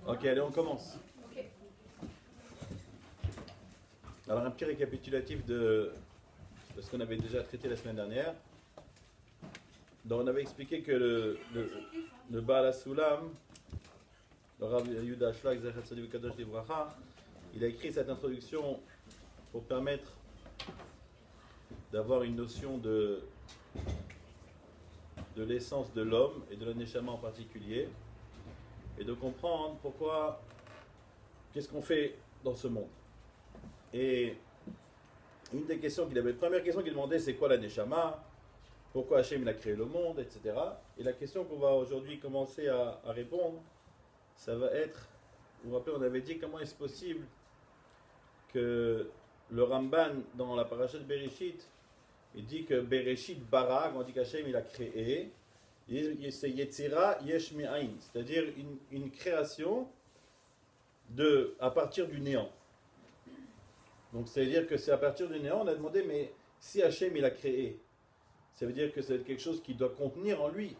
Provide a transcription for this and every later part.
Ok, allez, on commence. Ok. Alors, un petit récapitulatif de ce qu'on avait déjà traité la semaine dernière. Donc, on avait expliqué que le Baal HaSulam, le Rav Yehuda Shlag, Zecher Tzaddik Kadosh Livracha, il a écrit cette introduction pour permettre d'avoir une notion de l'essence de l'homme et de la Neshama en particulier, et de comprendre pourquoi, qu'est-ce qu'on fait dans ce monde. Et une des questions qu'il avait, la première question qu'il demandait, c'est quoi la Neshama, pourquoi Hachem il a créé le monde, etc. Et la question qu'on va aujourd'hui commencer à répondre, ça va être, vous vous rappelez, on avait dit comment est-ce possible que le Ramban, dans la paracha de Bereshit, il dit que Bereshit bara, quand on dit qu'Hachem il a créé, c'est Yetzira Yesh Me'ain, c'est-à-dire une création à partir du néant. Donc c'est-à-dire que c'est à partir du néant, on a demandé, mais si Hachem il a créé, ça veut dire que c'est quelque chose qui doit contenir en lui.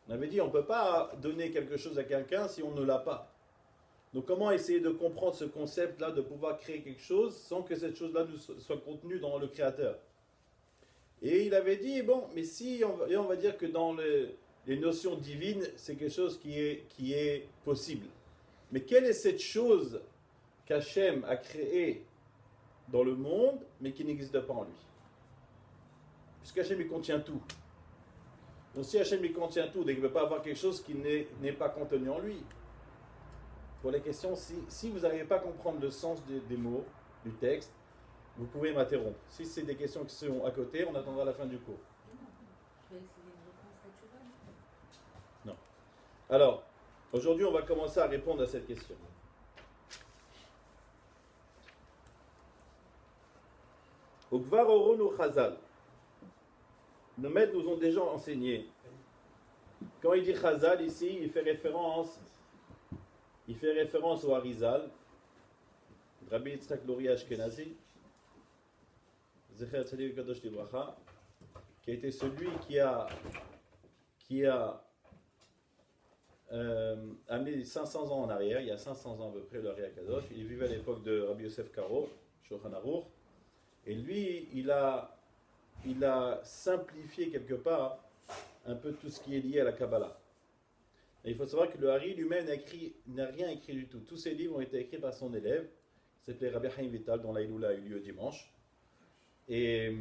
On avait dit, on ne peut pas donner quelque chose à quelqu'un si on ne l'a pas. Donc comment essayer de comprendre ce concept-là, de pouvoir créer quelque chose sans que cette chose-là soit contenue dans le Créateur. Et il avait dit, bon, mais si on va dire que dans les notions divines, c'est quelque chose qui est possible. Mais quelle est cette chose qu'Hachem a créée dans le monde, mais qui n'existe pas en lui? Puisqu'Hachem il contient tout. Donc si Hachem il contient tout, il ne peut pas avoir quelque chose qui n'est pas contenu en lui. Pour les questions, si vous n'arrivez pas à comprendre le sens des mots, du texte, vous pouvez m'interrompre. Si c'est des questions qui sont à côté, on attendra la fin du cours. Je vais essayer de répondre à cette Non. Alors, aujourd'hui, on va commencer à répondre à cette question. Au Gvar Oron ou Chazal, nos maîtres nous ont déjà enseigné. Quand il dit Chazal ici, il fait référence au Harizal, Rabbi Yitzhak Lori Ashkenazi, Zecher Tzaddik Kadosh Livracha, qui a été celui qui a amené 500 ans en arrière, il y a 500 ans à peu près, le Ari Akadosh. Il vivait à l'époque de Rabbi Yosef Karo, Shulchan Aruch, et lui, il a simplifié quelque part un peu tout ce qui est lié à la Kabbalah. Et il faut savoir que le Hari lui-même n'a rien écrit du tout. Tous ses livres ont été écrits par son élève, qui s'appelait Rabbi Chaim Vital, dont l'Aïloula a eu lieu dimanche. Et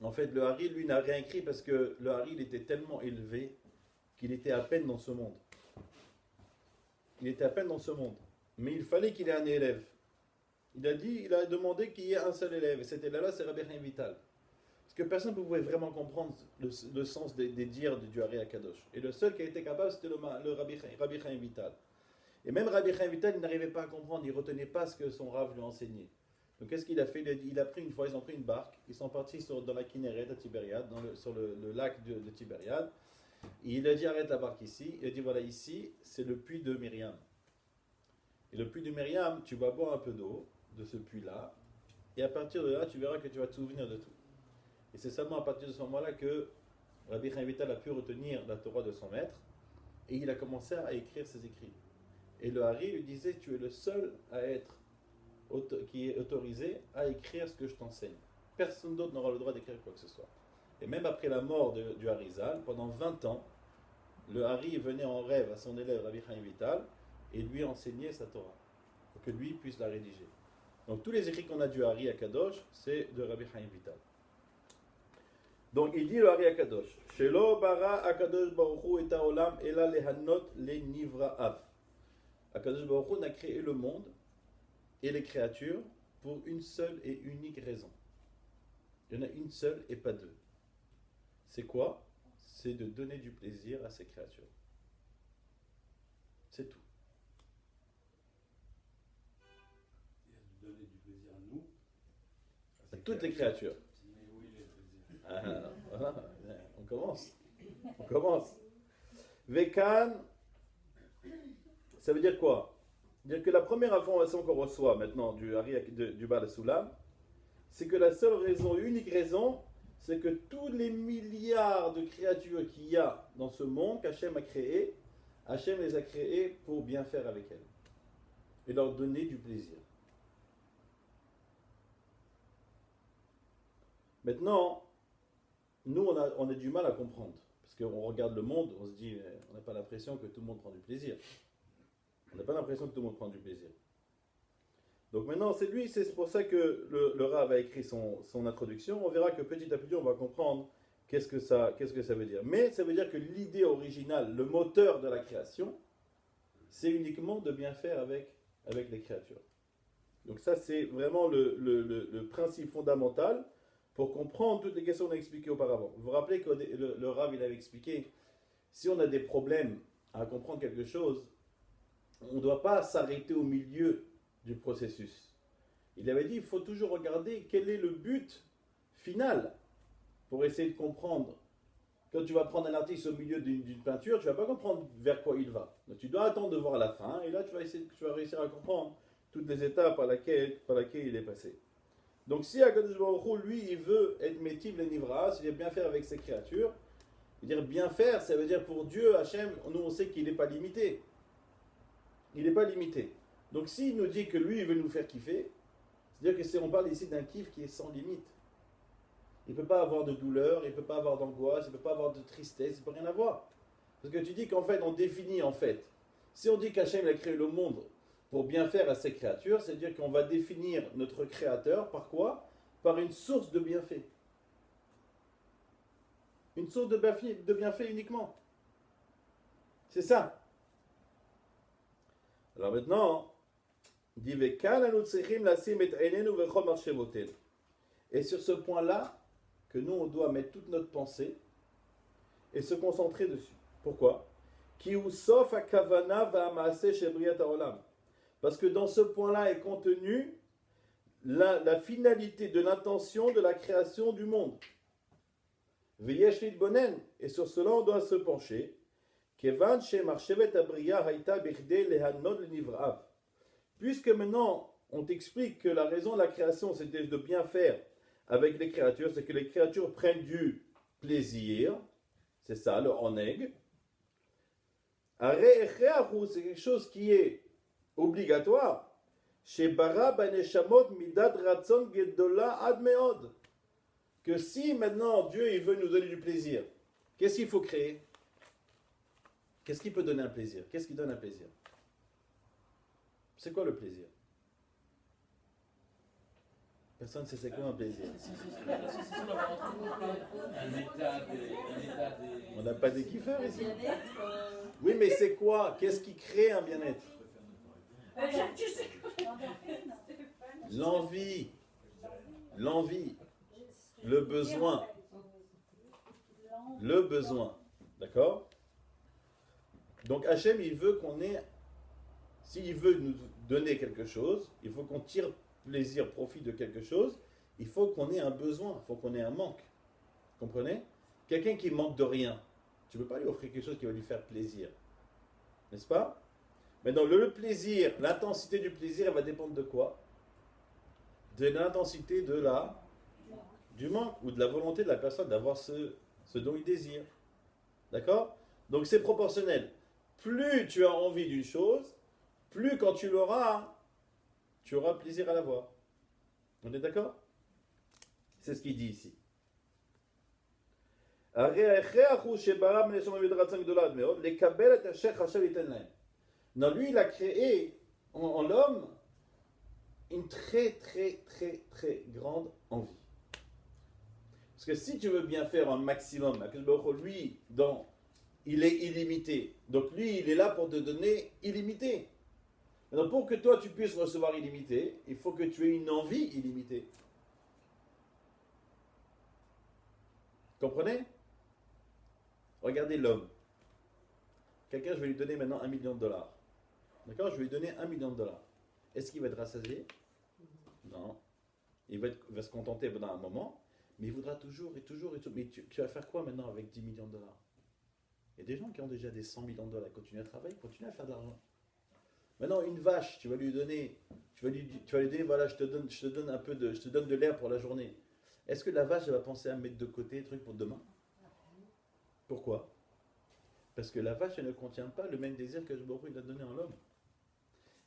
en fait, le Hari, lui, n'a rien écrit parce que le Hari, il était tellement élevé qu'il était à peine dans ce monde. Il était à peine dans ce monde. Mais il fallait qu'il ait un élève. Il a demandé qu'il y ait un seul élève. Et cet élève-là, c'est Rabbi Chaim Vital. Parce que personne ne pouvait vraiment comprendre le sens des dires du Ari Akadosh. Et le seul qui a été capable, c'était le Rabbi Chaim Vital. Et même Rabbi Chaim Vital, il n'arrivait pas à comprendre, il ne retenait pas ce que son Rav lui enseignait. Donc qu'est-ce qu'il a fait? Ils ont pris une barque, ils sont partis dans la Kinneret à Tibériade, sur le lac de Tibériade. Et il a dit arrête la barque ici. Il a dit voilà, ici, c'est le puits de Myriam. Et le puits de Myriam, tu vas boire un peu d'eau de ce puits-là. Et à partir de là, tu verras que tu vas te souvenir de tout. Et c'est seulement à partir de ce moment-là que Rabbi Chaim Vital a pu retenir la Torah de son maître. Et il a commencé à écrire ses écrits. Et le Hari lui disait, tu es le seul qui est autorisé à écrire ce que je t'enseigne. Personne d'autre n'aura le droit d'écrire quoi que ce soit. Et même après la mort du Harizal, pendant 20 ans, le Hari venait en rêve à son élève Rabbi Chaim Vital et lui enseignait sa Torah, pour que lui puisse la rédiger. Donc tous les écrits qu'on a du Hari à Kadosh, c'est de Rabbi Chaim Vital. Donc il dit le Hari à Kadosh, Shelo bara Akadosh Baruch Hu et haolam ela lehanot le nivra'av. Akadosh Baruch Hu n'a créé le monde et les créatures pour une seule et unique raison. Il y en a une seule et pas deux. C'est quoi? C'est de donner du plaisir à ces créatures. C'est tout. Et de donner du plaisir à nous, À toutes les créatures. mais où il est le plaisir? Voilà, on commence. Vekan, ça veut dire quoi? C'est-à-dire que la première information qu'on reçoit maintenant du Baal HaSulam, c'est que la seule raison, unique raison, c'est que tous les milliards de créatures qu'il y a dans ce monde qu'Hachem a créé, Hachem les a créés pour bien faire avec elles et leur donner du plaisir. Maintenant, nous, on a du mal à comprendre. Parce qu'on regarde le monde, on se dit, on n'a pas l'impression que tout le monde prend du plaisir. On n'a pas l'impression que tout le monde prend du plaisir. Donc maintenant, c'est pour ça que le Rav a écrit son introduction. On verra que petit à petit, on va comprendre qu'est-ce que ça veut dire. Mais ça veut dire que l'idée originale, le moteur de la création, c'est uniquement de bien faire avec les créatures. Donc ça, c'est vraiment le principe fondamental pour comprendre toutes les questions qu'on a expliquées auparavant. Vous vous rappelez que le Rav, il avait expliqué, si on a des problèmes à comprendre quelque chose, on ne doit pas s'arrêter au milieu du processus. Il avait dit, il faut toujours regarder quel est le but final pour essayer de comprendre. Quand tu vas prendre un artiste au milieu d'une peinture, tu ne vas pas comprendre vers quoi il va. Donc tu dois attendre de voir la fin, et là tu vas réussir à comprendre toutes les étapes par laquelle il est passé. Donc si Akadosh Baruch Hu, lui, il veut être métiv le nivra, c'est-à-dire bien faire avec ses créatures, c'est-à-dire bien faire, ça veut dire pour Dieu, Hachem, nous on sait qu'il n'est pas limité. Il n'est pas limité. Donc s'il nous dit que lui, il veut nous faire kiffer, c'est-à-dire que on parle ici d'un kiff qui est sans limite. Il ne peut pas avoir de douleur, il ne peut pas avoir d'angoisse, il ne peut pas avoir de tristesse, il ne peut rien avoir. Parce que tu dis qu'en fait, on définit en fait. Si on dit qu'Hachem a créé le monde pour bien faire à ses créatures, c'est-à-dire qu'on va définir notre créateur par quoi? Par une source de bienfait. Une source de bienfait uniquement. C'est ça. Alors maintenant, et sur ce point-là, que nous on doit mettre toute notre pensée et se concentrer dessus. Pourquoi? Parce que dans ce point-là est contenue la finalité de l'intention de la création du monde. Et sur cela on doit se pencher. Puisque maintenant on t'explique que la raison de la création c'était de bien faire avec les créatures, c'est que les créatures prennent du plaisir, c'est ça le oneg. C'est quelque chose qui est obligatoire. Chez Bara Baneshamot Midad Ratson Gedola Admeod. Que si maintenant Dieu il veut nous donner du plaisir, qu'est-ce qu'il faut créer? Qu'est-ce qui peut donner un plaisir? Qu'est-ce qui donne un plaisir? C'est quoi le plaisir? Personne ne sait c'est quoi un plaisir. On n'a pas des kiffeurs ici. Oui, mais c'est quoi? Qu'est-ce qui crée un bien-être? L'envie, le besoin, d'accord? Donc Hachem, il veut qu'on ait, s'il veut nous donner quelque chose, il faut qu'on tire plaisir, profit de quelque chose, il faut qu'on ait un besoin, il faut qu'on ait un manque. Comprenez? Quelqu'un qui manque de rien, tu ne peux pas lui offrir quelque chose qui va lui faire plaisir. N'est-ce pas? Maintenant, le plaisir, l'intensité du plaisir, elle va dépendre de quoi? De l'intensité du manque ou de la volonté de la personne d'avoir ce dont il désire. D'accord? Donc c'est proportionnel. Plus tu as envie d'une chose, plus quand tu l'auras, tu auras plaisir à l'avoir. On est d'accord? C'est ce qu'il dit ici. Non, lui, il a créé en l'homme une très, très, très, très grande envie. Parce que si tu veux bien faire un maximum, lui, il est illimité. Donc lui, il est là pour te donner illimité. Alors pour que toi, tu puisses recevoir illimité, il faut que tu aies une envie illimitée. Comprenez? Regardez l'homme. Quelqu'un, je vais lui donner maintenant $1 million. D'accord? Je vais lui donner $1 million. Est-ce qu'il va être rassasié? Non. Il va se contenter pendant un moment, mais il voudra toujours et toujours et toujours. Mais tu vas faire quoi maintenant avec $10 millions? Il y a des gens qui ont déjà des $100 millions. Continuez à travailler, continuez à faire de l'argent. Maintenant, une vache, tu vas lui donner, voilà, je te donne un peu je te donne de l'air pour la journée. Est-ce que la vache, elle va penser à mettre de côté des trucs pour demain? Pourquoi? Parce que la vache, elle ne contient pas le même désir que Baruch Hu a donné en l'homme.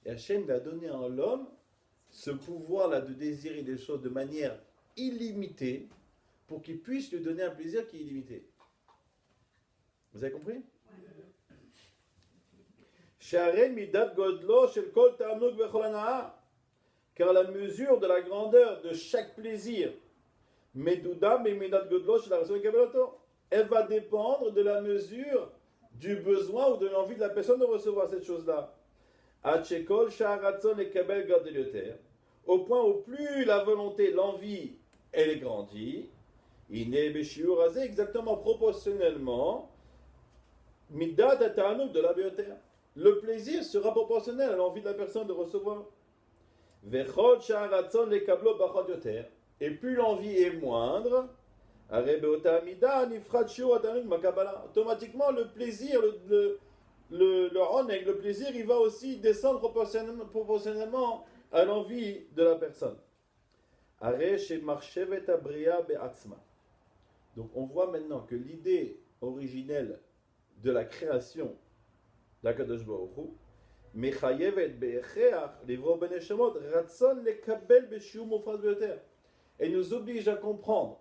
Et Hachem l'a donné en l'homme ce pouvoir-là de désirer des choses de manière illimitée pour qu'il puisse lui donner un plaisir qui est illimité. Vous avez compris? Sharen midat godlo shel kol ta'anug vechol hana'a. Car la mesure de la grandeur de chaque plaisir, medouda midat godlo shel harason kavelato, elle va dépendre de la mesure du besoin ou de l'envie de la personne de recevoir cette chose-là. Achekol sha'aratzon ekabel gadel yoter. Au point où plus la volonté, l'envie, elle est grandie, il n'est beshiur azé exactement proportionnellement midat ta'anug de la yoter. Le plaisir sera proportionnel à l'envie de la personne de recevoir. Et plus l'envie est moindre, automatiquement le plaisir, le plaisir, il va aussi descendre proportionnellement à l'envie de la personne. Donc on voit maintenant que l'idée originelle de la création d'Akadosh Baruch Hu, mechayevet be'echeach livro beneshamot ratzon lekabel beshiur mufraz beyoter. Elle nous oblige à comprendre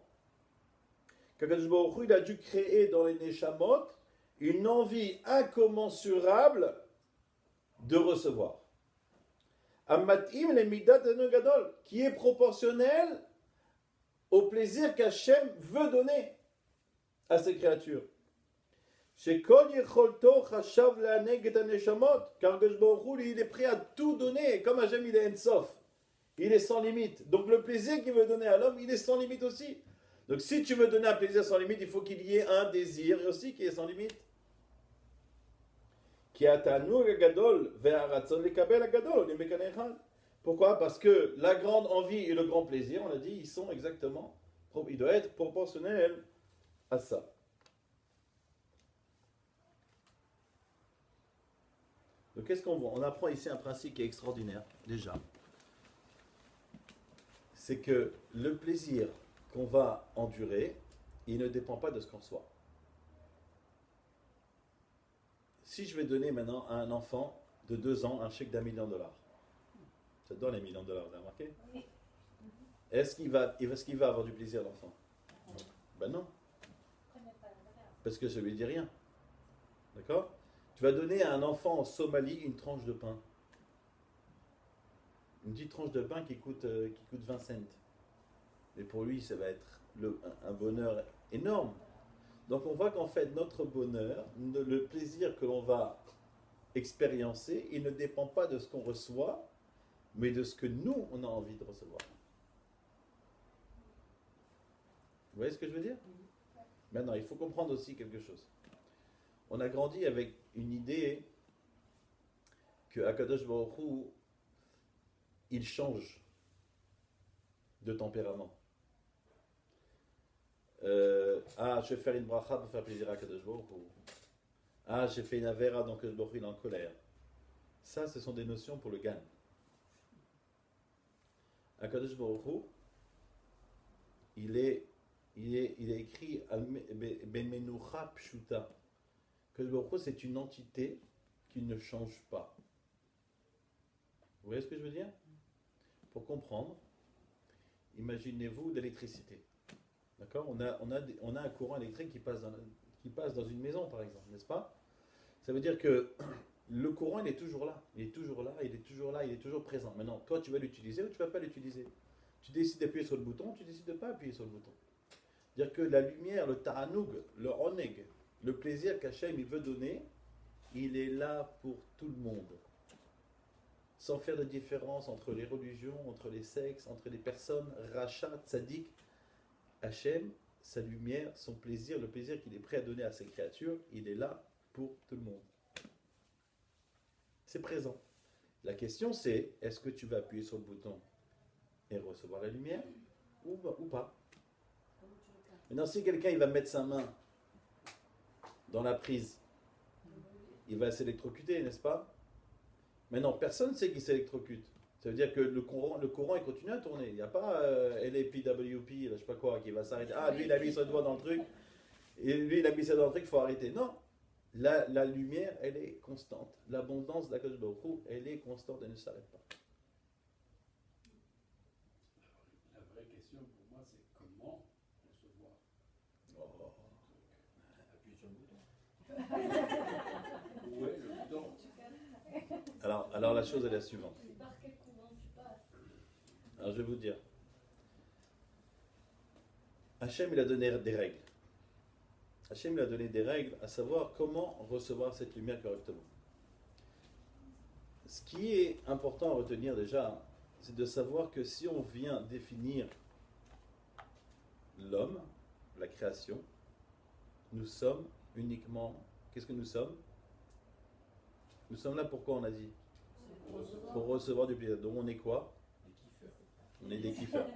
qu'Akadosh Baruch Hu, il a dû créer dans les neshamot une envie incommensurable de recevoir. Amatim le midat gadol, qui est proportionnel au plaisir qu'Hachem veut donner à ses créatures. Car Akadosh Baruch Hu, il est prêt à tout donner, comme Hachem il est Ensof. Il est sans limite. Donc le plaisir qu'il veut donner à l'homme, il est sans limite aussi. Donc si tu veux donner un plaisir sans limite, il faut qu'il y ait un désir aussi qui est sans limite. Pourquoi? Parce que la grande envie et le grand plaisir, on a dit, ils sont exactement, ils doivent être proportionnels à ça. Donc qu'est-ce qu'on voit? On apprend ici un principe qui est extraordinaire, déjà. C'est que le plaisir qu'on va endurer, il ne dépend pas de ce qu'on reçoit. Si je vais donner maintenant à un enfant de 2 ans un chèque d'$1 million, j'adore les millions de dollars, vous avez remarqué? Oui. Est-ce qu'il va avoir du plaisir, l'enfant? Ben non. Parce que je ne lui dis rien. D'accord? Tu vas donner à un enfant en Somalie une tranche de pain. Une petite tranche de pain qui coûte 20 cents. Mais pour lui, ça va être un bonheur énorme. Donc on voit qu'en fait, notre bonheur, le plaisir que l'on va expériencer, il ne dépend pas de ce qu'on reçoit, mais de ce que nous, on a envie de recevoir. Vous voyez ce que je veux dire? Maintenant, il faut comprendre aussi quelque chose. On a grandi avec une idée que Akadosh Baruch Hu, il change de tempérament. Je vais faire une bracha pour faire plaisir à Akadosh Baruch Hu. J'ai fait une avera, donc Akadosh Baruch Hu est en colère. Ça, ce sont des notions pour le gan. Akadosh Baruch Hu, il est écrit Bemenucha Pshuta. Akadosh Baruch Hu, c'est une entité qui ne change pas. Vous voyez ce que je veux dire? Pour comprendre, imaginez-vous de l'électricité. D'accord? On a un courant électrique qui passe dans une maison, par exemple, n'est-ce pas? Ça veut dire que le courant, il est toujours là. Il est toujours là, il est toujours là, il est toujours présent. Maintenant, toi, tu vas l'utiliser ou tu ne vas pas l'utiliser? Tu décides d'appuyer sur le bouton, tu décides de ne pas appuyer sur le bouton. C'est-à-dire que la lumière, le ta'anoug, le oneg, le plaisir qu'Hachem il veut donner, il est là pour tout le monde. Sans faire de différence entre les religions, entre les sexes, entre les personnes, rachat, tzaddik. Hachem, sa lumière, son plaisir, le plaisir qu'il est prêt à donner à ses créatures, il est là pour tout le monde. C'est présent. La question c'est, est-ce que tu vas appuyer sur le bouton et recevoir la lumière ou pas? Maintenant, si quelqu'un il va mettre sa main dans la prise, il va s'électrocuter, n'est-ce pas? Maintenant, personne ne sait qu'il s'électrocute. Ça veut dire que le courant il continue à tourner. Il n'y a pas LAPWP, je ne sais pas quoi, qui va s'arrêter. Lui, il a mis son doigt dans le truc. Et lui, il a mis ça dans le truc, il faut arrêter. Non. La lumière, elle est constante. L'abondance d'Akadosh Baruch Hu, elle est constante, elle ne s'arrête pas. La vraie question pour moi, c'est comment recevoir. Oh. Appuie sur le bouton. Où est le bouton? Alors la chose est la suivante. Par quel courant tu passes? Alors je vais vous dire. Hachem, il a donné des règles. Hachem, il a donné des règles à savoir comment recevoir cette lumière correctement. Ce qui est important à retenir déjà, c'est de savoir que si on vient définir l'homme, la création, nous sommes uniquement... Qu'est-ce que nous sommes? Nous sommes là pourquoi on a dit? Pour recevoir du plaisir. Donc on est quoi? Des kiffeurs. On est des kiffeurs.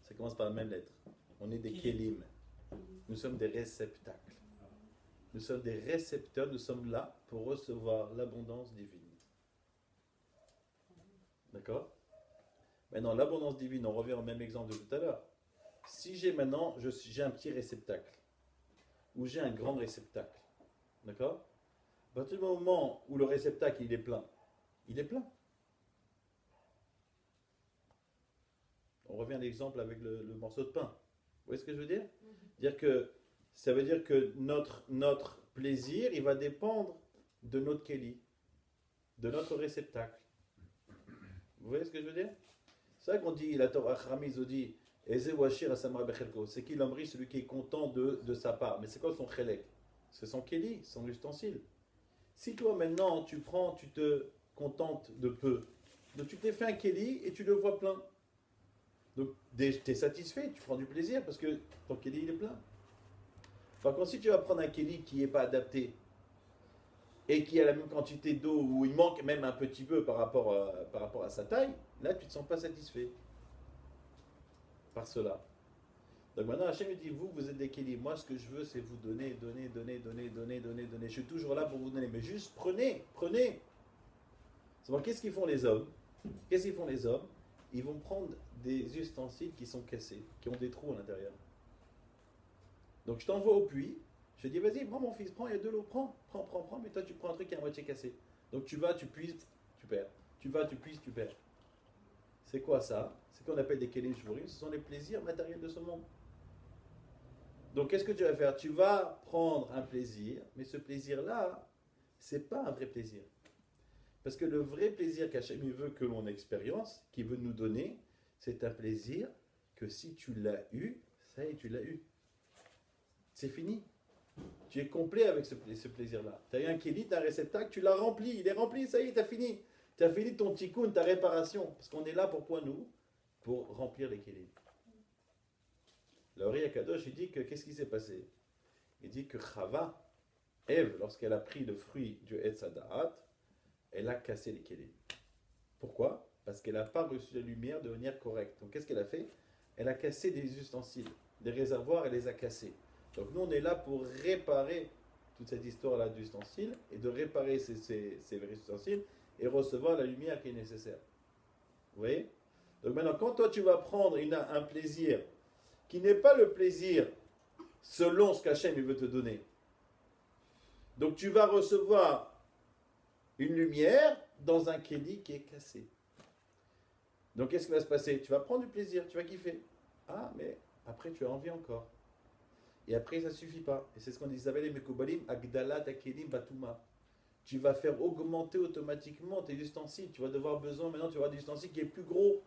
Ça commence par la même lettre. On est des kélim. Nous sommes des réceptacles. Nous sommes des récepteurs. Nous sommes là pour recevoir l'abondance divine. D'accord? Maintenant, l'abondance divine, on revient au même exemple de tout à l'heure. Si j'ai maintenant, j'ai un petit réceptacle, ou j'ai un grand réceptacle, d'accord? À partir du moment où le réceptacle il est plein, il est plein. On revient à l'exemple avec le morceau de pain. Vous voyez ce que je veux dire? Dire que ça veut dire que notre plaisir, il va dépendre de notre kéli, de notre réceptacle. Vous voyez ce que je veux dire? C'est ça qu'on dit, la Torah Chamiz dit, c'est qu'il embrit celui qui est content de sa part. Mais c'est quoi son chelek? C'est son kéli, son ustensile. Si toi maintenant tu te contentes de peu, donc tu t'es fait un kéli et tu le vois plein. Donc tu es satisfait, tu prends du plaisir parce que ton kéli il est plein. Par contre, si tu vas prendre un kéli qui n'est pas adapté et qui a la même quantité d'eau ou il manque même un petit peu par rapport à sa taille, là tu ne te sens pas satisfait par cela. Donc maintenant Hachem dit, vous êtes des kélis, moi ce que je veux c'est vous donner. Je suis toujours là pour vous donner, mais juste prenez. C'est-à-dire, qu'est-ce qu'ils font les hommes? Ils vont prendre des ustensiles qui sont cassés, qui ont des trous à l'intérieur. Donc je t'envoie au puits, je dis vas-y, prends mon fils, prends, il y a de l'eau, prends, mais toi tu prends un truc qui est à moitié cassé. Donc tu vas, tu puises, tu perds. Tu vas, tu puises, tu perds. C'est quoi ça? C'est qu'on appelle des kelim shvurim, ce sont les plaisirs matériels de ce monde. Donc qu'est-ce que tu vas faire? Tu vas prendre un plaisir, mais ce plaisir-là, c'est pas un vrai plaisir. Parce que le vrai plaisir qu'Hachem veut que l'on expérience, qu'il veut nous donner, c'est un plaisir que si tu l'as eu, ça y est, tu l'as eu. C'est fini. Tu es complet avec ce plaisir-là. Tu as eu un kéli, tu as un réceptacle, tu l'as rempli, il est rempli, ça y est, tu as fini. Tu as fini ton tikkun, ta réparation. Parce qu'on est là pourquoi nous? Pour remplir les kélis. Le Ri Akadosh, il dit que qu'est-ce qui s'est passé? Il dit que Chava, Ève, lorsqu'elle a pris le fruit du Etz Hadaat, elle a cassé les kélim. Pourquoi? Parce qu'elle n'a pas reçu la lumière de manière correcte. Donc qu'est-ce qu'elle a fait? Elle a cassé des ustensiles, des réservoirs, elle les a cassés. Donc nous on est là pour réparer toute cette histoire-là d'ustensiles et de réparer ces ustensiles et recevoir la lumière qui est nécessaire. Vous voyez? Donc maintenant quand toi tu vas prendre un plaisir qui n'est pas le plaisir selon ce qu'Hachem veut te donner, donc tu vas recevoir une lumière dans un kéli qui est cassé. Donc qu'est-ce qui va se passer? Tu vas prendre du plaisir, tu vas kiffer. Ah, mais après tu as envie encore. Et après ça ne suffit pas. Et c'est ce qu'on dit, les Mekoubalim, Agdala Takelim Batuma. Tu vas faire augmenter automatiquement tes ustensiles. Tu vas devoir besoin, maintenant tu vas avoir des ustensiles qui est plus gros.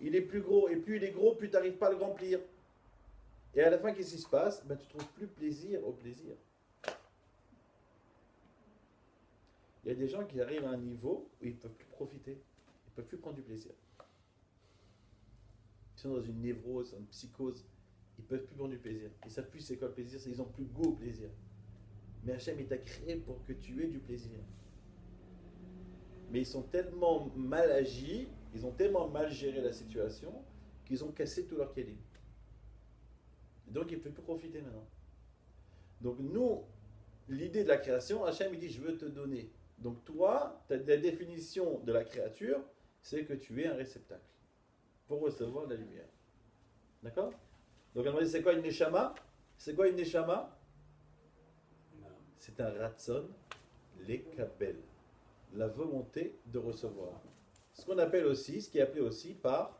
Il est plus gros. Et plus il est gros, plus tu n'arrives pas à le remplir. Et à la fin, qu'est-ce qui se passe? Tu ne trouves plus plaisir au plaisir. Il y a des gens qui arrivent à un niveau où ils ne peuvent plus profiter. Ils ne peuvent plus prendre du plaisir. Ils sont dans une névrose, une psychose. Ils ne peuvent plus prendre du plaisir. Ils ne savent plus c'est quoi le plaisir. Ils n'ont plus goût au plaisir. Mais Hachem, il t'a créé pour que tu aies du plaisir. Mais ils sont tellement mal agis, ils ont tellement mal géré la situation, qu'ils ont cassé tout leur kélim. Donc ils ne peuvent plus profiter maintenant. Donc nous, l'idée de la création, Hachem, il dit, je veux te donner. Donc toi, la définition de la créature, c'est que tu es un réceptacle pour recevoir la lumière. D'accord? Donc on va dire, c'est quoi une neshama? C'est quoi une neshama? c'est un ratson lekabel, la volonté de recevoir. Ce qu'on appelle aussi, ce qui est appelé aussi par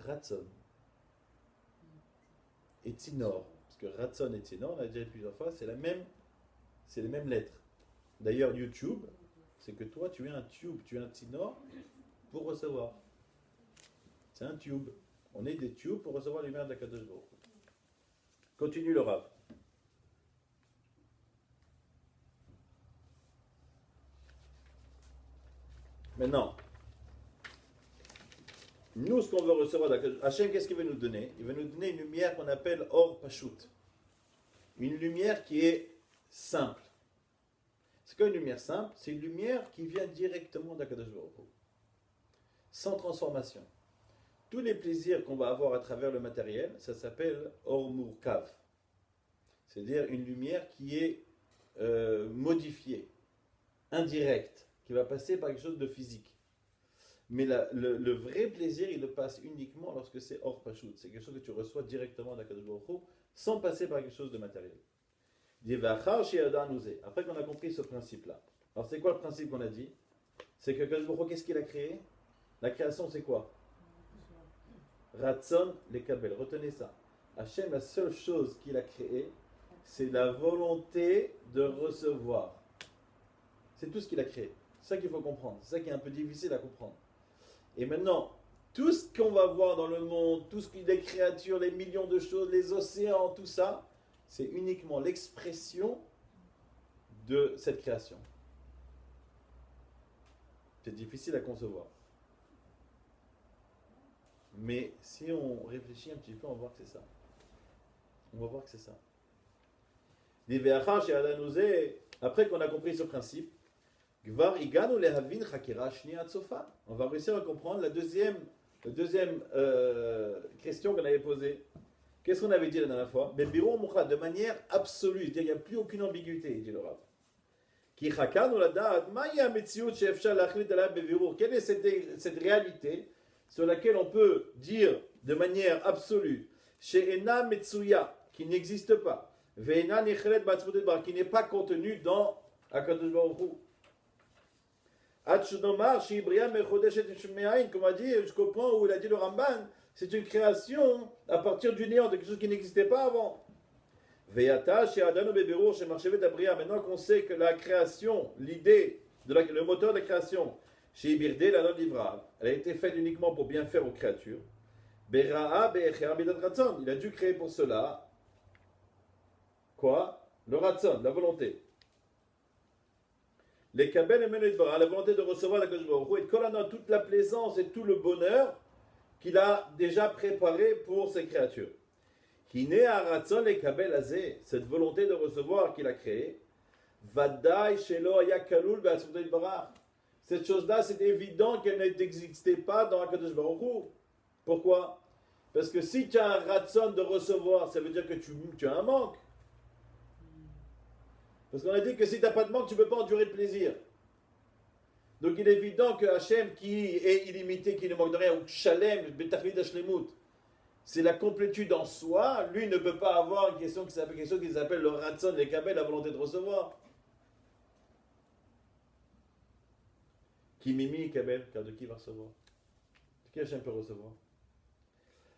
ratson et tzinor. Parce que ratson et tzinor, on a déjà dit plusieurs fois, c'est les mêmes lettres. D'ailleurs, YouTube, c'est que toi, tu es un tube, tu es un tzinor pour recevoir. C'est un tube. On est des tubes pour recevoir les lumière d'Akadosh Baruch Hu. Continue le Rav. Maintenant, nous, ce qu'on veut recevoir d'Akadosh, Hachem, qu'est-ce qu'il veut nous donner? Il veut nous donner une lumière qu'on appelle Or Pashut. Une lumière qui est simple. C'est quoi une lumière simple? C'est une lumière qui vient directement d'Akadosh Baruch Hu. Sans transformation. Tous les plaisirs qu'on va avoir à travers le matériel, ça s'appelle Or Murkav. C'est-à-dire une lumière qui est modifiée, indirecte, qui va passer par quelque chose de physique. Mais le vrai plaisir, il le passe uniquement lorsque c'est Or Pashut. C'est quelque chose que tu reçois directement d'Akadosh Baruch Hu, sans passer par quelque chose de matériel. Après qu'on a compris ce principe-là. Alors c'est quoi le principe qu'on a dit? C'est que Akadosh Baruch Hu, qu'est-ce qu'il a créé? La création, c'est quoi? Ratson lekabel. Retenez ça. Hachem, la seule chose qu'il a créée, c'est la volonté de recevoir. C'est tout ce qu'il a créé. C'est ça qu'il faut comprendre. C'est ça qui est un peu difficile à comprendre. Et maintenant, tout ce qu'on va voir dans le monde, tout ce qui est les créatures, les millions de choses, les océans, tout ça, c'est uniquement l'expression de cette création. C'est difficile à concevoir. Mais si on réfléchit un petit peu, on va voir que c'est ça. On va voir que c'est ça. Après qu'on a compris ce principe, on va réussir à comprendre la deuxième question qu'on avait posée. Qu'est-ce qu'on avait dit la dernière fois? De manière absolue, c'est-à-dire qu'il n'y a plus aucune ambiguïté, dit le Rav. Quelle est cette réalité sur laquelle on peut dire de manière absolue, She'ena Metsuya, qui n'existe pas, Ve'ena Necheret Batzmotet Bar, qui n'est pas contenu dans Akadosh Baruch Hu. Atchunomar, She'ibria Mechodeshet Shme'ain, comme on a dit, jusqu'au point où il a dit le Ramban, c'est une création à partir du néant, de quelque chose qui n'existait pas avant. Ve'ata She'adanu Beberur She'marchevet Abria, maintenant qu'on sait que la création, l'idée, le moteur de la création, She'ibirde la non-livra, elle a été faite uniquement pour bien faire aux créatures. Bera'a be'echea midat ratzon, il a dû créer pour cela quoi? Le ratzon, la volonté. Les kabel et menedbara, la volonté de recevoir la Kadosh Baruch Hu, et kolana, toute la plaisance et tout le bonheur qu'il a déjà préparé pour ses créatures. Hine a ratzon les kabel azé, cette volonté de recevoir qu'il a créée, vadai shelo aya kalul be'atzmotai barach. Cette chose-là, c'est évident qu'elle n'existait pas dans Akadosh Baruch Hu. Pourquoi? Parce que si tu as un ratson de recevoir, ça veut dire que tu as un manque. Parce qu'on a dit que si tu n'as pas de manque, tu ne peux pas endurer le plaisir. Donc il est évident que Hachem, qui est illimité, qui ne manque de rien, ou Shalem, Betachlit Hashlemut, c'est la complétude en soi, lui ne peut pas avoir une question qui s'appelle le ratson, les kabel, la volonté de recevoir. Qui mimi kabel, car de qui va recevoir? De qui Hachem peut recevoir?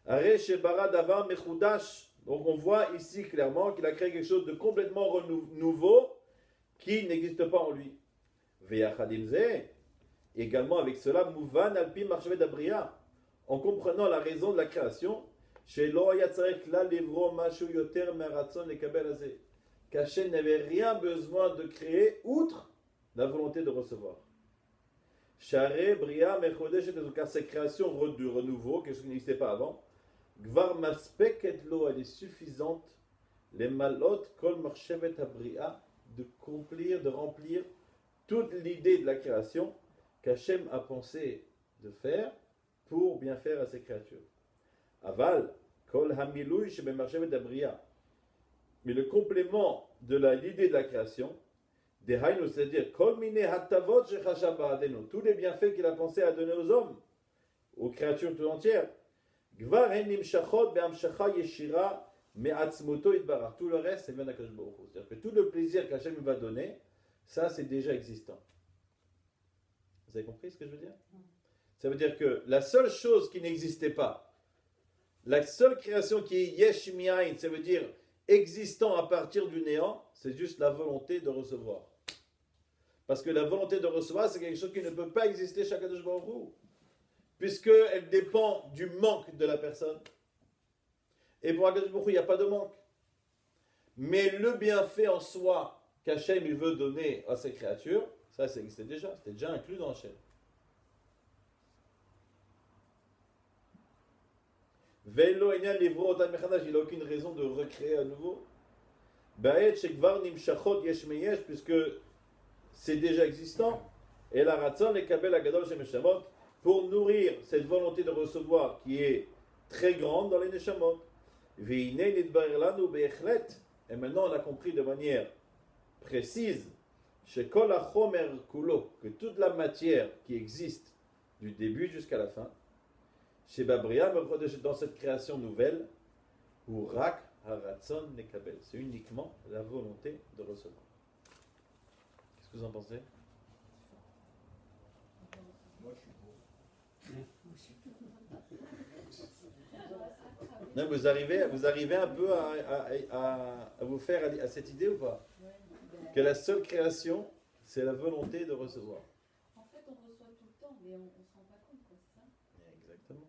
Are shebara davar mechudash. Donc on voit ici clairement qu'il a créé quelque chose de complètement nouveau qui n'existe pas en lui. Ve'achadim ze, également avec cela, mouvan alpi marchevet d'abria, en comprenant la raison de la création, shelo yatzarek la livro mashu yoter meratzon lekabel azeh, qu'Hachem n'avait rien besoin de créer outre la volonté de recevoir. Share bria mechodesh, car cette création de renouveau, quelque chose qui n'existait pas avant, Gvar maspeket lo, elle est suffisante, les malot kol marchevet abria, de remplir toute l'idée de la création qu'Hachem a pensé de faire pour bien faire à ses créatures. Aval kol hamilouy shebe marchevet abria, mais le complément de l'idée de la création, dehainu, c'est-à-dire kol mine hatavot shechashav ba'adenu, tous les bienfaits qu'il a pensé à donner aux hommes, aux créatures tout entières. Gvar enim shachot be'amshacha yeshira Mais Atzmoto Idbarach, tout le reste, c'est bien d'Akadosh Baruch Hu. C'est-à-dire que tout le plaisir qu'Hachem va donner, ça c'est déjà existant. Vous avez compris ce que je veux dire? Ça veut dire que la seule chose qui n'existait pas, la seule création qui est Yesh Mi'ain, ça veut dire existant à partir du néant, c'est juste la volonté de recevoir. Parce que la volonté de recevoir, c'est quelque chose qui ne peut pas exister chez Akadosh Baruch Hu, puisqu'elle dépend du manque de la personne. Et pour Akadosh Baruch Hu, il n'y a pas de manque. Mais le bienfait en soi qu'Hachem il veut donner à ses créatures, ça existait déjà, c'était déjà inclus dans Hachem. Ve'lo enyan livro otam mechadash, il n'a aucune raison de recréer à nouveau. Ba'et shekvar nimshachot yesh meyesh, puisque c'est déjà existant. Et la ratzon le kabel agadol shem neshamot, pour nourrir cette volonté de recevoir qui est très grande dans les neshamot. Ve'ine nidbarer lanu be'echlet, et maintenant on a compris de manière précise shekol hachomer kulo, que toute la matière qui existe du début jusqu'à la fin, chez Babria, dans cette création nouvelle, ou Rak Haratzon Nekabel, c'est uniquement la volonté de recevoir. Qu'est-ce que vous en pensez? Moi, je suis pour. Non, vous arrivez un peu à vous faire à cette idée ou pas? Que la seule création, c'est la volonté de recevoir. En fait, on reçoit tout le temps, mais on ne se rend pas compte, quoi, c'est ça? Exactement.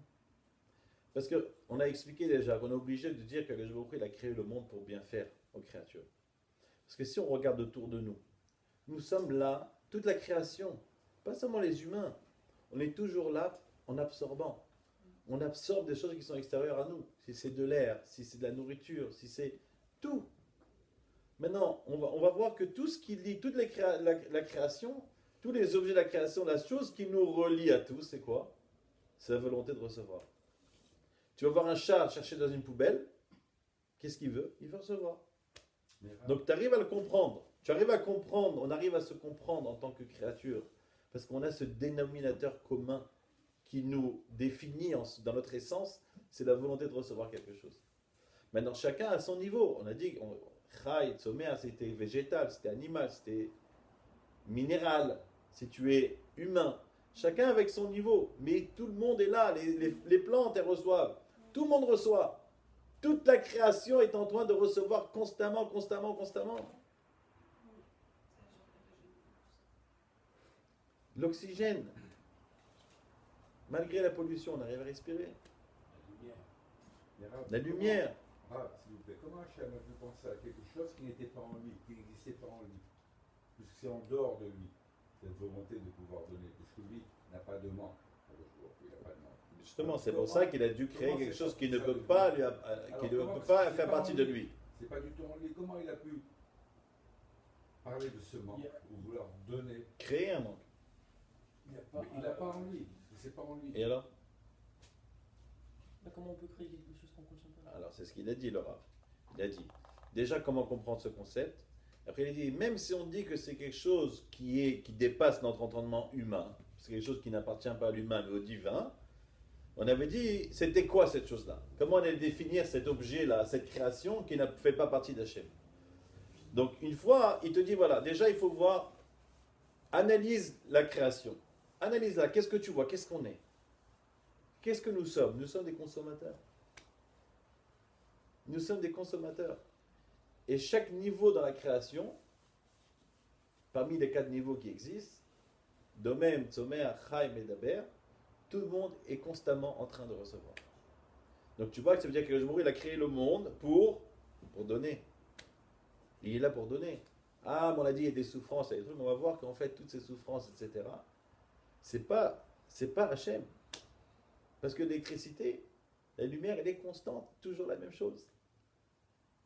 Parce qu'on a expliqué déjà qu'on est obligé de dire que il a créé le monde pour bien faire aux créatures. Parce que si on regarde autour de nous, nous sommes là, toute la création, pas seulement les humains, on est toujours là en absorbant. On absorbe des choses qui sont extérieures à nous. Si c'est de l'air, si c'est de la nourriture, si c'est tout. Maintenant, on va voir que tout ce qui lie, toute la création, tous les objets de la création, la chose qui nous relie à tous, c'est quoi? C'est la volonté de recevoir. Tu vas voir un chat chercher dans une poubelle, qu'est-ce qu'il veut? Il veut recevoir. Donc tu arrives à le comprendre. Tu arrives à comprendre, on arrive à se comprendre en tant que créature, parce qu'on a ce dénominateur commun qui nous définit dans notre essence, c'est la volonté de recevoir quelque chose. Maintenant, chacun à son niveau. On a dit, Chai, Tzomer, c'était végétal, c'était animal, c'était minéral, si tu es humain. Chacun avec son niveau, mais tout le monde est là, les plantes, elles reçoivent. Tout le monde reçoit. Toute la création est en train de recevoir constamment. L'oxygène, malgré la pollution, on arrive à respirer. La lumière. Ah, s'il vous plaît, comment Hachem a pu penser à quelque chose qui n'était pas en lui, qui n'existait pas en lui? Puisque c'est en dehors de lui, cette volonté de pouvoir donner. Parce que lui n'a pas de manque. Il n'a pas de manque. Justement, c'est pour ça qu'il a dû créer quelque chose qui ne peut pas, faire partie de lui. C'est pas du tout en lui. Comment il a pu parler de ce manque ou vouloir donner? Créer un manque. Il n'a pas en lui. C'est pas en lui. Et alors? Comment on peut créer quelque chose qu'on ne contient pas? Alors, c'est ce qu'il a dit, Laura. Il a dit, déjà, comment comprendre ce concept? Après, il a dit, même si on dit que c'est quelque chose qui dépasse notre entendement humain, c'est quelque chose qui n'appartient pas à l'humain, mais au divin, on avait dit, c'était quoi cette chose-là? Comment on allait définir cet objet-là, cette création qui ne fait pas partie d'Hachem? Donc, une fois, il te dit, voilà, déjà, il faut voir, analyse la création. Analyse-la, qu'est-ce que tu vois? Qu'est-ce qu'on est? Qu'est-ce que nous sommes? Nous sommes des consommateurs. Nous sommes des consommateurs. Et chaque niveau dans la création, parmi les 4 niveaux qui existent, Domem, Tzomer, Chai, Medaber, tout le monde est constamment en train de recevoir. Donc tu vois que ça veut dire que le il a créé le monde pour donner. Il est là pour donner. Ah, mais on a dit il y a des souffrances, il y a des trucs, on va voir qu'en fait toutes ces souffrances, etc., c'est pas Hachem. Parce que l'électricité, la lumière, elle est constante, toujours la même chose.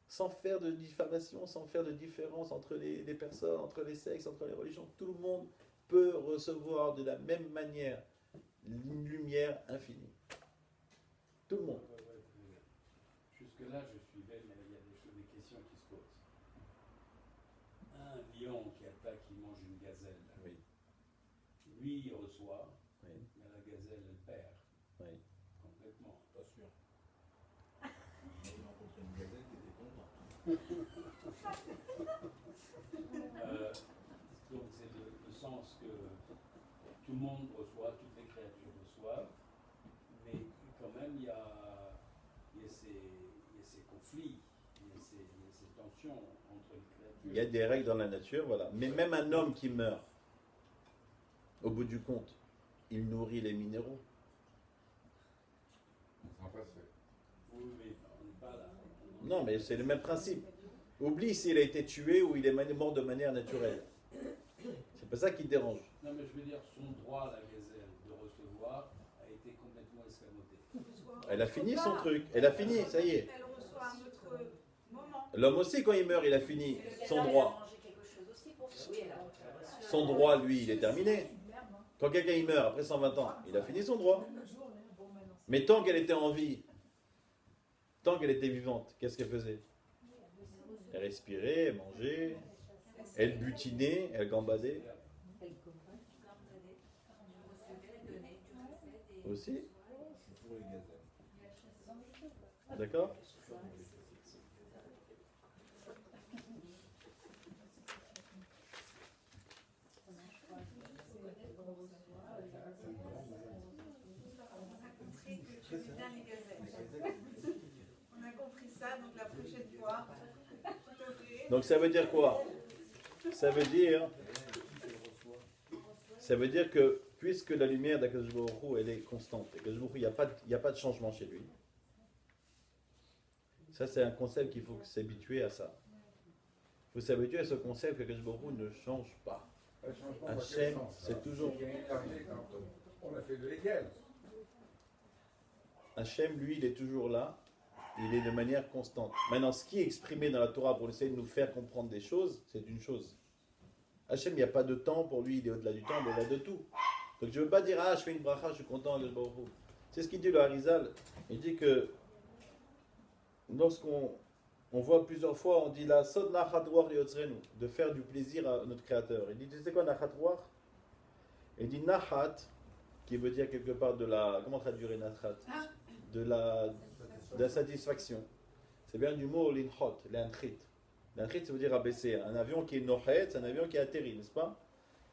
Sans faire de diffamation, sans faire de différence entre les personnes, entre les sexes, entre les religions. Tout le monde peut recevoir de la même manière une lumière infinie. Tout le monde. Jusque-là, je suivais, mais il y a des questions qui se posent. Un lion qui attaque, qui mange une gazelle. Oui. Lui, il reçoit, Oui. mais la gazelle, elle perd. Oui. Complètement. Pas sûr. Il a rencontré une gazelle qui Donc c'est le sens que tout le monde reçoit, toutes les créatures reçoivent, mais quand même il y a ces conflits, il y a ces tensions entre les créatures. Il y a des règles dans la nature, voilà. Mais même un homme qui meurt, au bout du compte, il nourrit les minéraux. Sans passer. Oui, mais on n'est pas là. Non, mais c'est le même principe. Oublie s'il a été tué ou il est mort de manière naturelle. C'est pas ça qui dérange. Non, mais je veux dire, son droit, la gazelle, de recevoir, a été complètement escamoté. Elle a fini son truc. Elle a fini, ça y est. Elle reçoit un autre moment. L'homme aussi, quand il meurt, il a fini son droit. Son droit, lui, il est terminé. Quand quelqu'un il meurt après 120 ans, il a fini son droit. Mais tant qu'elle était en vie, tant qu'elle était vivante, qu'est-ce qu'elle faisait? Elle respirait, elle mangeait, elle butinait, elle gambadait. Aussi. C'est pour les gazelles. D'accord? On a compris que tu aimes bien les gazelles. On a compris ça, donc la prochaine fois, s'il te plaît. Donc ça veut dire quoi? Ça veut dire que puisque la lumière d'Akadosh Baruch Hu, elle est constante, Akadosh Baruch Hu, il n'y a pas de changement chez lui. Ça, c'est un concept qu'il faut s'habituer à ça. Il faut s'habituer à ce concept que Akadosh Baruch Hu ne change pas. Le changement dans quel Hachem, sens, c'est ça? toujours... Il y a une énergie quand on a fait de l'égal. Hachem, lui, il est toujours là. Il est de manière constante. Maintenant, ce qui est exprimé dans la Torah pour essayer de nous faire comprendre des choses, c'est une chose. Hachem, il n'y a pas de temps pour lui, il est au-delà du temps, au-delà de tout. Donc je ne veux pas dire, je fais une bracha, je suis content, c'est ce qu'il dit le Harizal. Il dit que lorsqu'on voit plusieurs fois, on dit la sod nachatouar yotzrenu, de faire du plaisir à notre Créateur. Il dit, tu sais quoi nachatouar? Il dit nachat, qui veut dire quelque part de la, comment traduire nachat? De la satisfaction. C'est bien du mot l'inchot, l'intrit. L'intrit, ça veut dire abaisser. Un avion qui est nohet, c'est un avion qui atterrit, n'est-ce pas?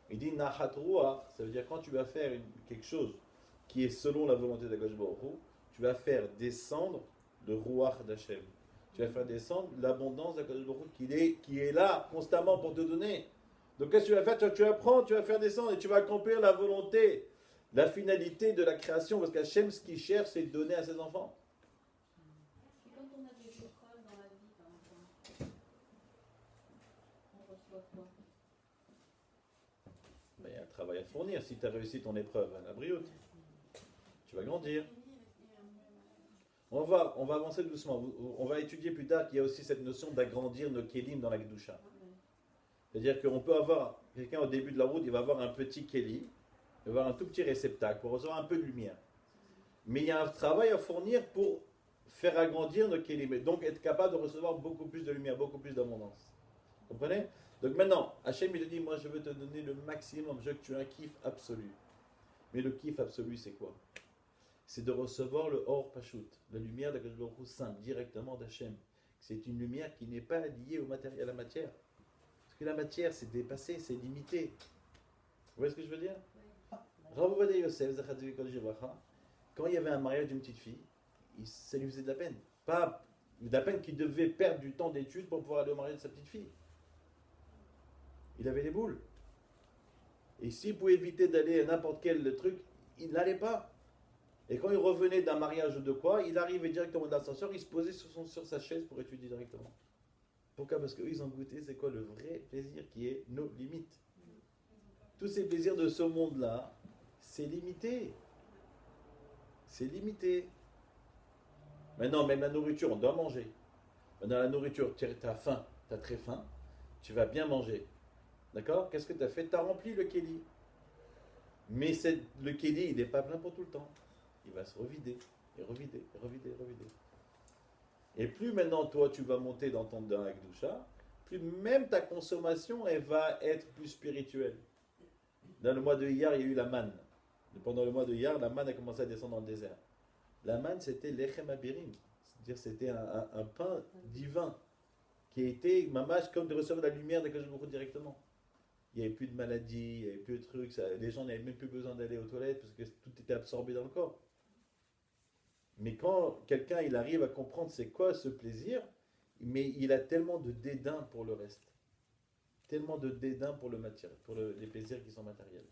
Il dit nachat ruah, ça veut dire quand tu vas faire quelque chose qui est selon la volonté d'Akadosh Baruch Hu, tu vas faire descendre le ruach d'Hachem. Tu vas faire descendre l'abondance d'Akadosh Baruch Hu qui est là constamment pour te donner. Donc qu'est-ce que tu vas faire? Tu vas prendre, tu vas faire descendre et tu vas accomplir la volonté, la finalité de la création. Parce qu'Hachem, ce qu'il cherche, c'est de donner à ses enfants. Et quand on a des épreuves dans la vie, par exemple, on reçoit quoi? Mais il y a un travail à fournir. Si tu as réussi ton épreuve à la brioute, tu vas grandir. On va avancer doucement. On va étudier plus tard qu'il y a aussi cette notion d'agrandir nos kélim dans la Kedusha. C'est-à-dire qu'on peut avoir, quelqu'un au début de la route, il va avoir un petit kéli, il va avoir un tout petit réceptacle pour recevoir un peu de lumière. Mais il y a un travail à fournir pour faire agrandir nos kélim, et donc être capable de recevoir beaucoup plus de lumière, beaucoup plus d'abondance. Vous comprenez? Donc maintenant, Hachem il dit, moi je veux te donner le maximum, je veux que tu aies un kiff absolu. Mais le kiff absolu c'est quoi? C'est de recevoir le Or Pashut, la lumière d'Akadosh Baruch Hu simple, directement d'Hachem. C'est une lumière qui n'est pas liée au matériel, à la matière. Parce que la matière c'est dépassé, c'est limité. Vous voyez ce que je veux dire? Rav Ovadia Yosef, quand il y avait un mariage d'une petite fille, ça lui faisait de la peine. Pas de la peine qu'il devait perdre du temps d'études pour pouvoir aller au mariage de sa petite fille. Il avait les boules. Et s'il pouvait éviter d'aller à n'importe quel truc, il n'allait pas. Et quand il revenait d'un mariage ou de quoi, il arrivait directement dans l'ascenseur, il se posait sur sa chaise pour étudier directement. Pourquoi? Parce qu'eux, ils ont goûté, c'est quoi le vrai plaisir qui est nos limites. Tous ces plaisirs de ce monde-là, c'est limité. C'est limité. Maintenant, même la nourriture, on doit manger. Dans la nourriture, tu as faim, tu as très faim, tu vas bien manger. D'accord? Qu'est-ce que tu as fait? Tu as rempli le kéli. Mais le kéli, il n'est pas plein pour tout le temps. Il va se revider, et revider, et revider, et revider. Et plus maintenant, toi, tu vas monter dans la Kedusha, plus même ta consommation, elle va être plus spirituelle. Dans le mois de Iyar, il y a eu la manne. Pendant le mois de Iyar, la manne a commencé à descendre dans le désert. La manne, c'était l'Echem Abirim. C'est-à-dire, c'était un pain divin qui était mamash comme de recevoir la lumière d'Akadosh Baruch Hu directement. Il n'y avait plus de maladies, il n'y avait plus de trucs, les gens n'avaient même plus besoin d'aller aux toilettes parce que tout était absorbé dans le corps. Mais quand quelqu'un il arrive à comprendre c'est quoi ce plaisir, mais il a tellement de dédain pour le reste. Tellement de dédain pour le matière, pour les plaisirs qui sont matériels.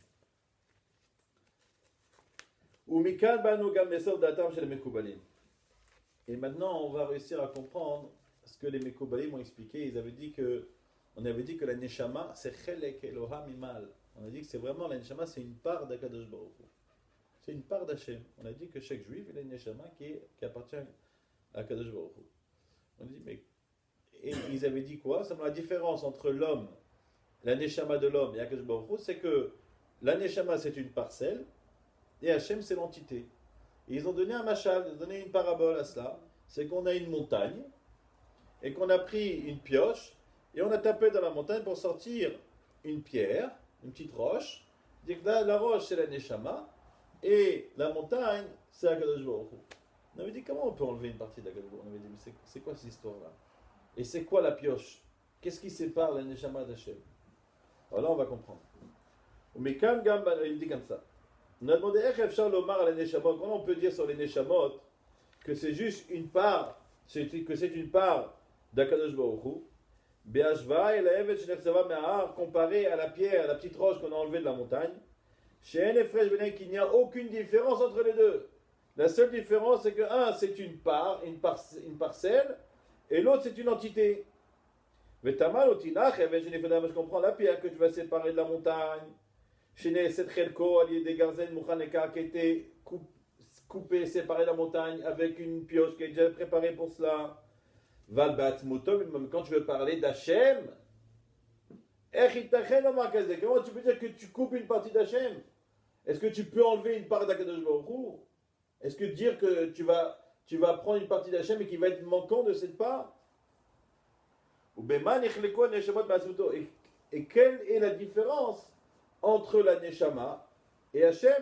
Et maintenant, on va réussir à comprendre ce que les Mekoubalim ont expliqué. On avait dit que la Neshama, c'est Chelek Eloha Mimal. On a dit que c'est vraiment la Neshama, c'est une part d'Akadosh Baruch Hu. C'est une part d'Hachem. On a dit que chaque juif, il a une Neshama qui appartient à Akadosh Baruch Hu. On a dit, mais. Et ils avaient dit quoi? La différence entre l'homme, la Neshama de l'homme et Akadosh Baruch Hu, c'est que la Neshama, c'est une parcelle. Et Hachem, c'est l'entité. Et ils ont donné un machal, ils ont donné une parabole à cela. C'est qu'on a une montagne, et qu'on a pris une pioche, et on a tapé dans la montagne pour sortir une pierre, une petite roche. Dit que là, la roche, c'est la Neshama, et la montagne, c'est Akadosh Baruch Hu. On avait dit, comment on peut enlever une partie d'Akadosh Baruch Hu? On avait dit, mais c'est quoi cette histoire-là? Et c'est quoi la pioche? Qu'est-ce qui sépare la Neshama d'Hachem? Alors là, on va comprendre. Mais quand il dit comme ça. On a demandé comment on peut dire sur les Neshamot que c'est juste une part, que c'est une part d'Akadosh Baruch Hu. Be'ashva et la Evet Shnechzava Me'ahar, comparé à la pierre, à la petite roche qu'on a enlevée de la montagne. Chez Enefresh Benen, qu'il n'y a aucune différence entre les deux. La seule différence, c'est que un, c'est une part, une parcelle, et l'autre, c'est une entité. Vetamal Otinach, je comprends la pierre que tu vas séparer de la montagne. Chez cette Chelko, il y a des garzen Mouchaneka qui étaient coupés, séparés de la montagne avec une pioche qui est déjà préparée pour cela. Valbat Moutom, quand tu veux parler d'Hachem, comment tu peux dire que tu coupes une partie d'Hachem? Est-ce que tu peux enlever une part d'Akadosh Baruch Hu? Est-ce que dire que tu vas prendre une partie d'Hachem et qu'il va être manquant de cette part? Et quelle est la différence entre la Neshama et Hachem?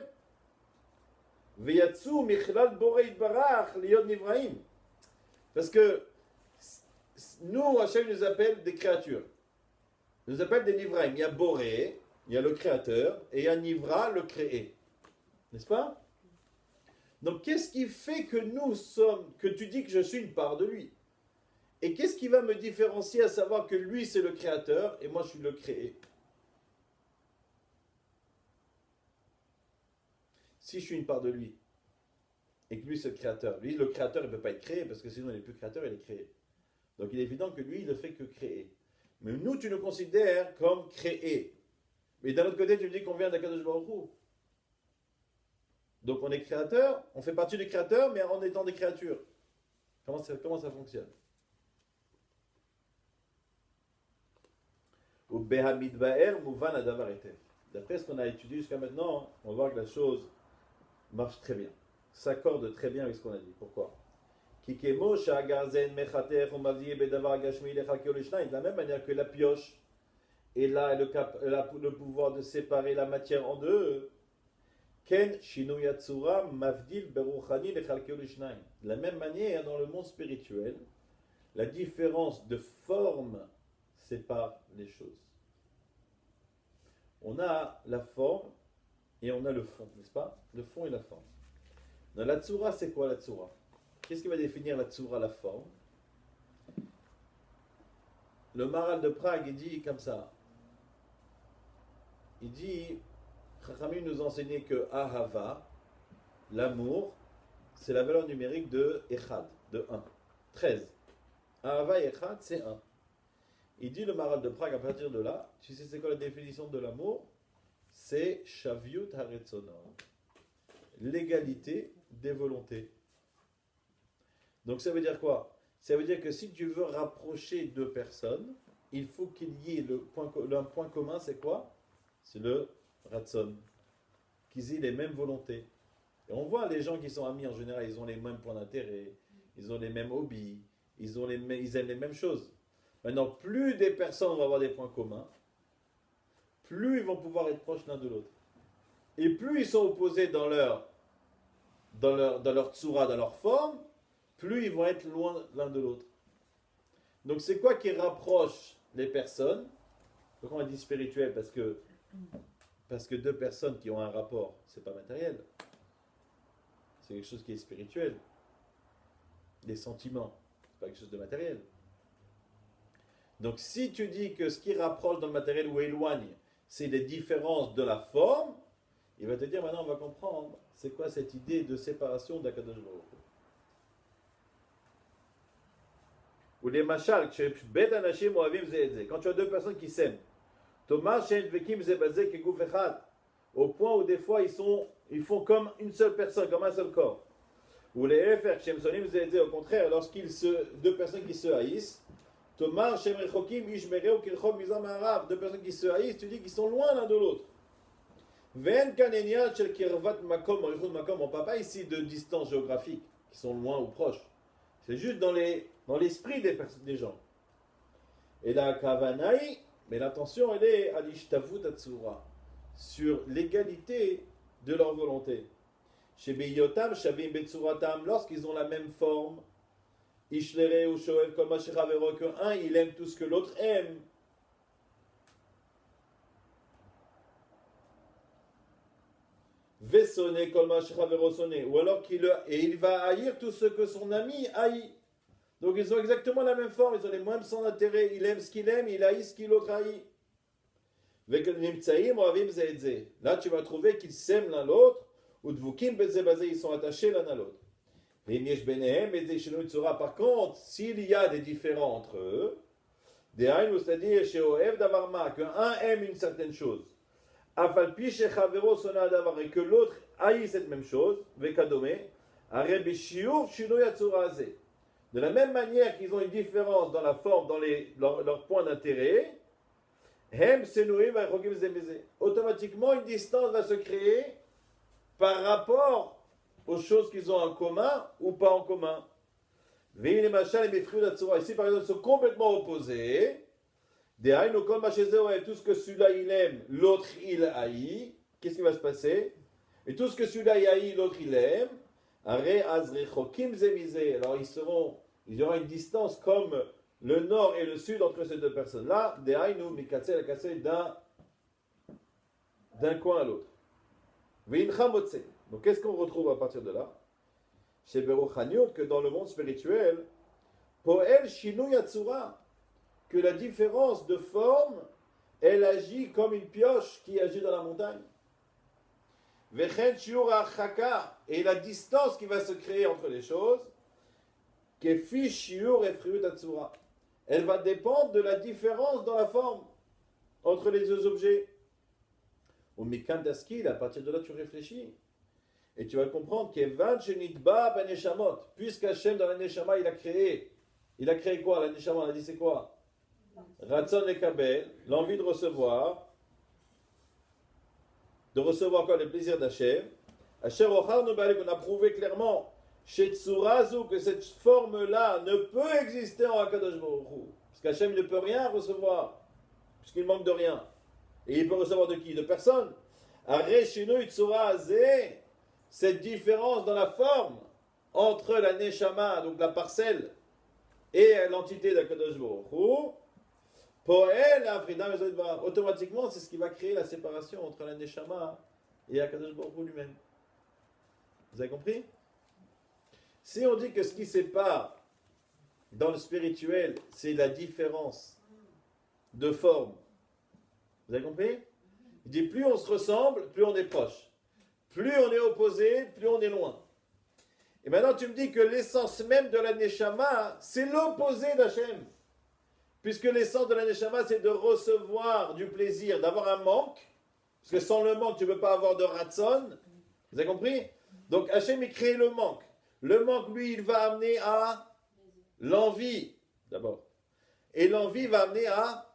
Parce que nous, Hachem nous appelle des créatures. Il nous appelle des Nivraim. Il y a Boré, il y a le créateur, et il y a Nivra, le créé. N'est-ce pas? Donc, qu'est-ce qui fait que que tu dis que je suis une part de lui? Et qu'est-ce qui va me différencier à savoir que lui, c'est le créateur, et moi, je suis le créé? Si je suis une part de lui, et que lui c'est le créateur, lui le créateur il ne peut pas être créé, parce que sinon il n'est plus créateur, il est créé. Donc il est évident que lui il ne fait que créer. Mais nous tu nous considères comme créé. Mais d'un autre côté tu me dis qu'on vient d'Akadosh Baruch Hu. Donc on est créateur, on fait partie du créateur, mais en étant des créatures. Comment ça fonctionne? D'après ce qu'on a étudié jusqu'à maintenant, on va voir que la chose marche très bien, s'accorde très bien avec ce qu'on a dit. Pourquoi? De la même manière que la pioche est là, elle a le pouvoir de séparer la matière en deux. De la même manière, dans le monde spirituel, la différence de forme sépare les choses. On a la forme et on a le fond, n'est-ce pas? Le fond et la forme. Dans la tsura, c'est quoi la tsura? Qu'est-ce qui va définir la tsura, la forme? Le Maharal de Prague, il dit comme ça. Il dit, Chachamim nous enseignait que Ahava, l'amour, c'est la valeur numérique de Echad, de 1. 13. Ahava et Echad, c'est 1. Il dit le Maharal de Prague, à partir de là, tu sais c'est quoi la définition de l'amour? C'est Shavyut Haretzonor, l'égalité des volontés. Donc ça veut dire quoi? Ça veut dire que si tu veux rapprocher deux personnes, il faut qu'il y ait un point commun, c'est quoi? C'est le Ratzon, qu'ils aient les mêmes volontés. Et on voit les gens qui sont amis en général, ils ont les mêmes points d'intérêt, ils ont les mêmes hobbies, ils aiment les mêmes choses. Maintenant, plus des personnes vont avoir des points communs, plus ils vont pouvoir être proches l'un de l'autre. Et plus ils sont opposés dans leur tsura, dans leur forme, plus ils vont être loin l'un de l'autre. Donc c'est quoi qui rapproche les personnes? Pourquoi on dit spirituel? Parce que deux personnes qui ont un rapport, c'est pas matériel. C'est quelque chose qui est spirituel. Les sentiments, c'est pas quelque chose de matériel. Donc si tu dis que ce qui rapproche dans le matériel ou éloigne, c'est les différences de la forme, il va te dire maintenant on va comprendre c'est quoi cette idée de séparation d'Akadosh Baruch Hu. Ou les machal, quand tu as deux personnes qui s'aiment, au point où des fois ils font comme une seule personne, comme un seul corps. Ou les au contraire, deux personnes qui se haïssent, deux personnes qui se haïssent, tu dis qu'ils sont loin l'un de l'autre. On ne parle pas ici de distance géographique, qui sont loin ou proches. C'est juste dans l'esprit des gens. Et la kavanaï, mais l'attention elle est à l'ishtavut atzura, sur l'égalité de leur volonté. Chez Beyotam, Shavim Betsuratam, lorsqu'ils ont la même forme, Ishlere ou Shoev Kol Mashechavero, que un il aime tout ce que l'autre aime. Vesone Kol Mashechavero sonne, ou alors il va haïr tout ce que son ami haït. Donc ils ont exactement la même forme, ils ont les mêmes sens d'intérêt, il aime ce qu'il aime, il haït ce qu'il l'autre haït. Là tu vas trouver qu'ils s'aiment l'un l'autre, ou ils sont attachés l'un à l'autre. Par contre, s'il y a des différends entre eux, c'est-à-dire qu'un aime une certaine chose, et que l'autre haït cette même chose, de la même manière qu'ils ont une différence dans la forme, dans leur point d'intérêt, automatiquement une distance va se créer par rapport aux choses qu'ils ont en commun ou pas en commun. Ici par exemple sont complètement opposés. Tout ce que celui-là il aime, l'autre il haït. Qu'est-ce qui va se passer? Et tout ce que celui-là il haït, l'autre il aime. Alors il y aura une distance comme le nord et le sud entre ces deux personnes-là, d'un coin à l'autre. Donc qu'est-ce qu'on retrouve à partir de là? Chez Beruchaniot, que dans le monde spirituel, Poel Shinu Yatsura, que la différence de forme, elle agit comme une pioche qui agit dans la montagne. Vechen Shiur Achaka, et la distance qui va se créer entre les choses, Kefi Shiur Efriut Atsura. Elle va dépendre de la différence dans la forme entre les deux objets. Au Mikandaski, à partir de là, tu réfléchis. Et tu vas comprendre qu'Evan Shenitba Ben Neshamot, puisqu'Hachem dans la Neshama, il a créé quoi? La Neshama, on a dit c'est quoi? Ratzon Lekabel, l'envie de recevoir quoi? Le plaisir d'Hachem. Asher Ochar Nobalek, on a prouvé clairement chez Tsurazu que cette forme-là ne peut exister en Akadosh Baruch Hu. Parce qu'Hachem ne peut rien recevoir, puisqu'il manque de rien. Et il peut recevoir de qui? De personne. Areshinu Tsurazé, cette différence dans la forme entre la Neshama, donc la parcelle, et l'entité d'Akadosh Baruch Hu, Poel Afrida Mezodva, automatiquement, c'est ce qui va créer la séparation entre la Neshama et Akadosh Baruch Hu lui-même. Vous avez compris? Si on dit que ce qui sépare dans le spirituel, c'est la différence de forme, vous avez compris? Il dit plus on se ressemble, plus on est proche. Plus on est opposé, plus on est loin. Et maintenant tu me dis que l'essence même de la Neshama, c'est l'opposé d'Hachem. Puisque l'essence de la Neshama, c'est de recevoir du plaisir, d'avoir un manque. Parce que sans le manque, tu ne peux pas avoir de Ratzon. Vous avez compris? Donc Hachem, il crée le manque. Le manque, lui, il va amener à l'envie, d'abord. Et l'envie va amener à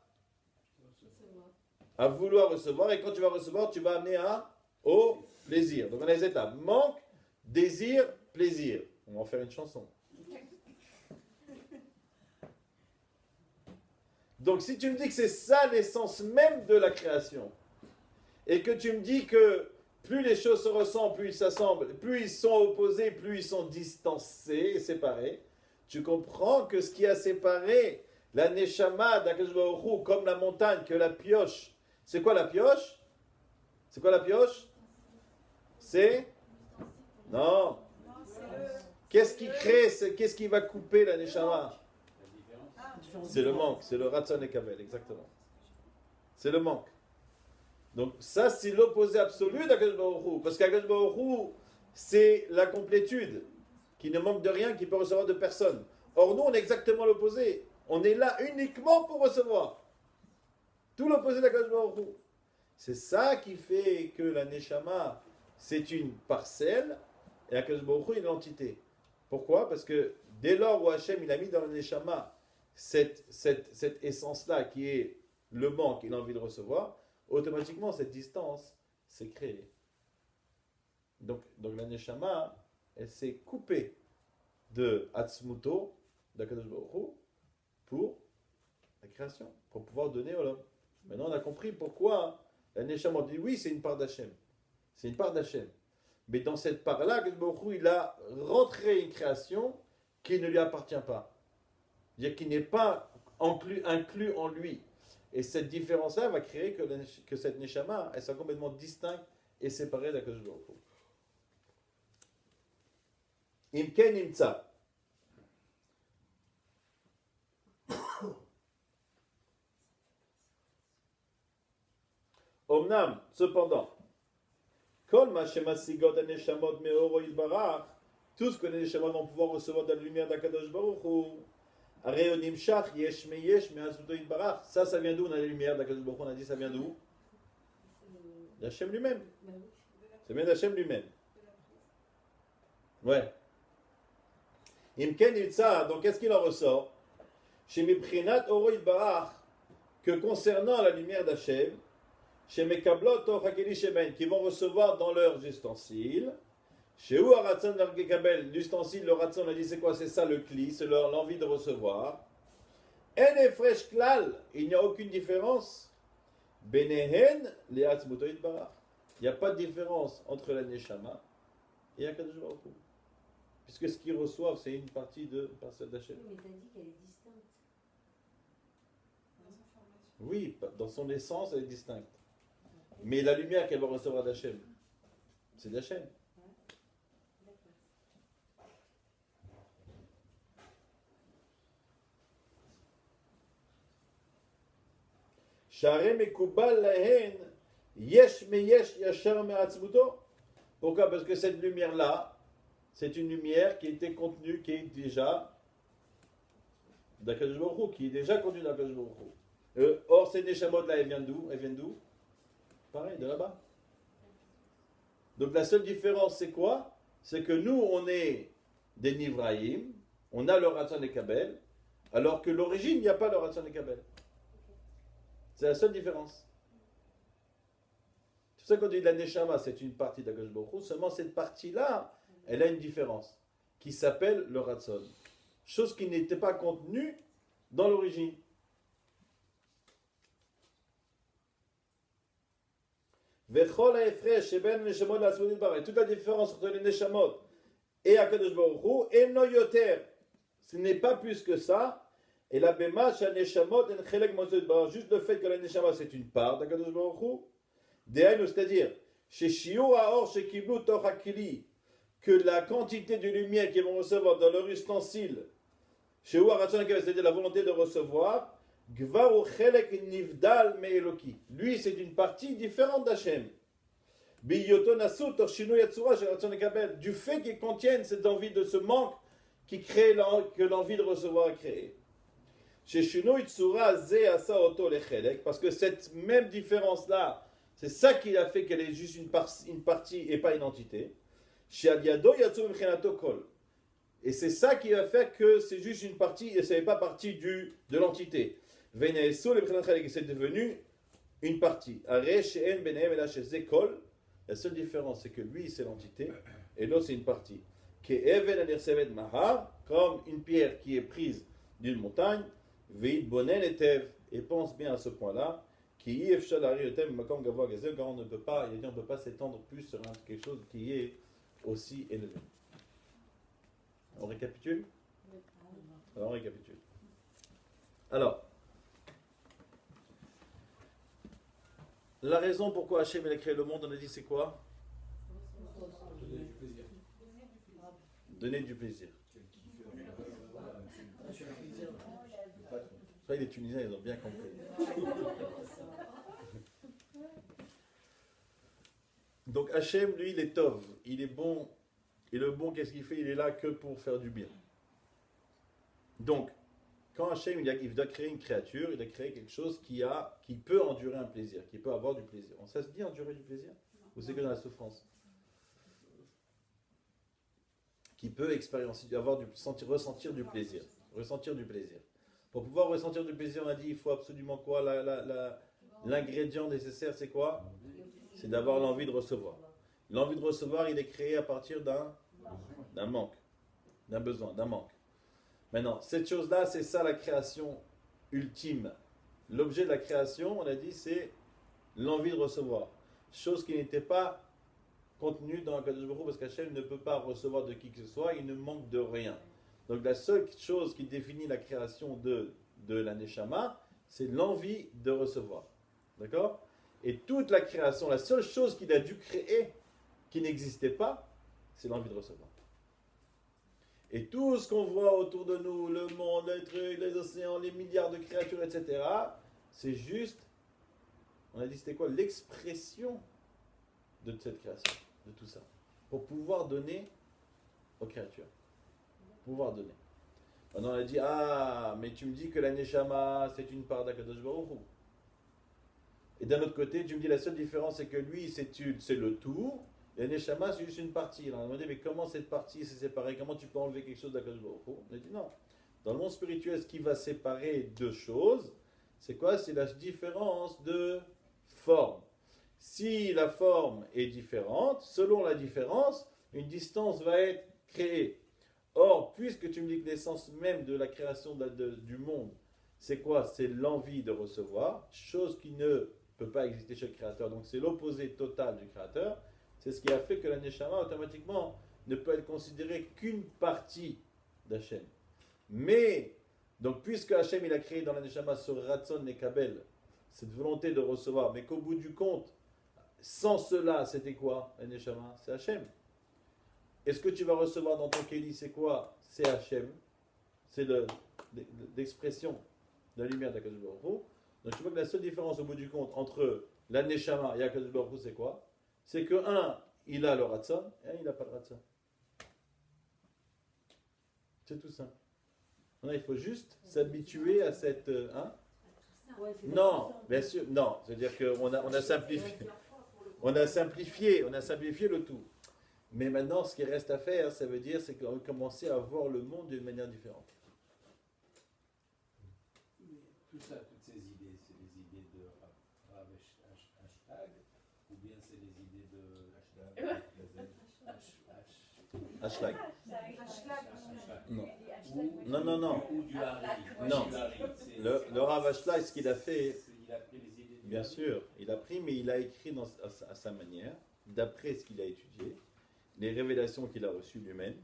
vouloir recevoir. Et quand tu vas recevoir, tu vas amener au plaisir. Donc on a les étapes. Manque, désir, plaisir. On va en faire une chanson. Donc si tu me dis que c'est ça l'essence même de la création, et que tu me dis que plus les choses se ressemblent, plus ils s'assemblent, plus ils sont opposés, plus ils sont distancés et séparés, tu comprends que ce qui a séparé La Neshama d'Akadosh Baruch Hu, comme la montagne, que la pioche. C'est quoi la pioche? C'est quoi la pioche? C'est? Non. Non, c'est le. Qu'est-ce qui crée, qu'est-ce qui va couper la Neshama? La différence. C'est le manque, c'est le Ratzon et Kabel, exactement. C'est le manque. Donc ça, c'est l'opposé absolu d'Akadosh Baruch Hu. Parce qu'Akadosh Baruch Hu, c'est la complétude, qui ne manque de rien, qui peut recevoir de personne. Or nous, on est exactement l'opposé. On est là uniquement pour recevoir. Tout l'opposé d'Akadosh Baruch Hu. C'est ça qui fait que la Neshama, c'est une parcelle, et Akadosh Baruch Hu est l'entité. Pourquoi? Parce que dès lors où Hachem il a mis dans la Neshama cette essence-là qui est le manque et l'envie de recevoir, automatiquement cette distance s'est créée. Donc la Neshama, elle s'est coupée de Atzmuto, d'Akadosh Baruch Hu, pour la création, pour pouvoir donner à l'homme. Maintenant on a compris pourquoi la Neshama, on dit oui, c'est une part d'Hachem. C'est une part d'Hachem. Mais dans cette part-là, Akadosh Baruch Hu, il a rentré une création qui ne lui appartient pas. C'est-à-dire qui n'est pas inclus en lui. Et cette différence-là va créer que cette Neshama, elle soit complètement distincte et séparée d'Akadosh Baruch Hu. Imken imtsa. Omnam, cependant, Kol ma shemasigot aneshamot meoro yitbarach, tout ce que les neshamot vont pouvoir recevoir de la lumière d'Akadosh Baruch Hu, areonim shach yesh me'azuto yitbarach. Ça vient d'où la lumière d'Akadosh Baruch Hu? On a dit ça vient d'où? D'Hachem lui-même. Ça vient d'Hachem lui-même. Ouais. Imken yitza, donc qu'est-ce qu'il en ressort? Shemiprinat oro yitbarach, que concernant la lumière d'Hachem, chez Mekablot Hakeli Sheben, qui vont recevoir dans leurs ustensiles. Chez où Aratzon Kabel, l'ustensile, le Ratzon, on a dit c'est quoi? C'est ça le cli, c'est l'envie de recevoir. En Efresh Klal, il n'y a aucune différence. Benehen, les Atzmuto Yitbarach. Il n'y a pas de différence entre la Neshama et Akadosh Baruch Hu. Puisque ce qu'ils reçoivent, c'est une partie de parcelle d'Hachem. Mais tu as dit qu'elle est distincte. Oui, dans son essence, elle est distincte. Mais la lumière qu'elle va recevoir d'Hachem, c'est d'Hachem. Sharem et Kubal lahen, yesh me yesh yashar me atzmuto. Pourquoi? Parce que cette lumière-là, c'est une lumière qui était contenue, qui est déjà d'Akadosh Baruch Hu, qui est déjà contenue d'Akadosh Baruch Hu. Or, ces Neshamot-là, elles viennent d'où? Elles viennent d'où? Pareil, de là-bas. Donc la seule différence, c'est quoi? C'est que nous, on est des Nivraïm, on a le Ratzon et Kabel, alors que l'origine, il n'y a pas le Ratzon et Kabel. C'est la seule différence. C'est pour ça qu'on dit la Neshama, c'est une partie d'Akadosh Baruch Hu, seulement cette partie-là, elle a une différence, qui s'appelle le Ratzon. Chose qui n'était pas contenue dans l'origine. Et toute la différence entre les Neshamot et Akadosh Baruch Hu, Eno Yoter, ce n'est pas plus que ça. Et la Bema, Neshamot, juste le fait que la Neshama c'est une part d'Akadosh Baruch Hu, c'est-à-dire, chez Shiur Haor, chez Kiblu Toch HaKili, que la quantité de lumière qu'ils vont recevoir dans leur ustensile, chez Ouaratson, c'est-à-dire la volonté de recevoir, Gvar Chelek Nivdal Me'eloki. Lui, c'est une partie différente d'Hachem. Du fait qu'ils contiennent cette envie de ce manque qui crée que l'envie de recevoir est créée. Parce que cette même différence-là, c'est ça qui a fait qu'elle est juste une partie et pas une entité. Et c'est ça qui va faire que c'est juste une partie et ce n'est pas partie de l'entité. C'est devenu une partie. La seule différence, c'est que lui, c'est l'entité et l'autre, c'est une partie. Comme une pierre qui est prise d'une montagne, et pense bien à ce point-là, car on ne peut pas s'étendre plus sur quelque chose qui est aussi élevé. On récapitule? Alors on récapitule. Alors, la raison pourquoi Hachem a créé le monde, on a dit c'est quoi? Donner du plaisir. Donner du plaisir. Ça, les Tunisiens, ils ont bien compris. Donc Hachem, lui, il est Tov, il est bon. Et le bon, qu'est-ce qu'il fait? Il est là que pour faire du bien. Donc, quand Hachem il doit créer une créature, il doit créer quelque chose qui peut endurer un plaisir, qui peut avoir du plaisir. Ça se dit endurer du plaisir? Ou c'est que dans la souffrance? Qui peut ressentir du plaisir. Ressentir du plaisir. Pour pouvoir ressentir du plaisir, on a dit il faut absolument quoi? L'ingrédient nécessaire, c'est quoi? C'est d'avoir l'envie de recevoir. L'envie de recevoir, il est créé à partir d'un manque, d'un besoin, d'un manque. Maintenant, cette chose-là, c'est ça la création ultime. L'objet de la création, on a dit, c'est l'envie de recevoir. Chose qui n'était pas contenue dans Akadosh Baruch Hu, parce qu'Hachem ne peut pas recevoir de qui que ce soit, il ne manque de rien. Donc la seule chose qui définit la création de la Neshama, c'est l'envie de recevoir. D'accord? Et toute la création, la seule chose qu'il a dû créer, qui n'existait pas, c'est l'envie de recevoir. Et tout ce qu'on voit autour de nous, le monde, les trucs, les océans, les milliards de créatures, etc., c'est juste, on a dit c'était quoi? L'expression de cette création, de tout ça. Pour pouvoir donner aux créatures. Pouvoir donner. Maintenant on a dit, ah, mais tu me dis que la Neshama, c'est une part d'Akadosh Baruch Hu. Et d'un autre côté, tu me dis la seule différence, c'est que lui, c'est le tout. Et Neshama, c'est juste une partie. Alors, on m'a dit, mais comment cette partie s'est séparée? Comment tu peux enlever quelque chose d'Akadosh Baruch Hu? On a dit non. Dans le monde spirituel, ce qui va séparer deux choses, c'est quoi? C'est la différence de forme. Si la forme est différente, selon la différence, une distance va être créée. Or, puisque tu me dis que l'essence même de la création du monde, c'est quoi? C'est l'envie de recevoir, chose qui ne peut pas exister chez le Créateur. Donc, c'est l'opposé total du Créateur. C'est ce qui a fait que la Neshama, automatiquement, ne peut être considérée qu'une partie d'Hachem. Mais, donc, puisque Hachem, il a créé dans la Neshama ce Ratson Nekabel, cette volonté de recevoir, mais qu'au bout du compte, sans cela, c'était quoi, la Neshama? C'est Hachem. Et ce que tu vas recevoir dans ton Kéli, c'est quoi? C'est Hachem. C'est l'expression de la lumière d'Akadosh Baruch Hu. Donc, tu vois que la seule différence, au bout du compte, entre la Neshama et Akadosh Baruch Hu, c'est quoi? C'est que un, il a le Ratson, et un, il n'a pas le Ratson. C'est tout simple. Il faut juste s'habituer à cette... non, bien sûr, non. C'est-à-dire qu'on a simplifié. On a simplifié le tout. Mais maintenant, ce qui reste à faire, ça veut dire, c'est qu'on va commencer à voir le monde d'une manière différente. Tout ça, toutes ces idées, c'est les idées de hashtag, ou bien c'est les idées de Hashtag. Non. Non. Ou du Hari. Non. Le Rav Hashtag, ce qu'il a fait, Il a pris les idées du bien sûr, il a pris, mais il a écrit à sa manière, d'après ce qu'il a étudié, les révélations qu'il a reçues lui-même,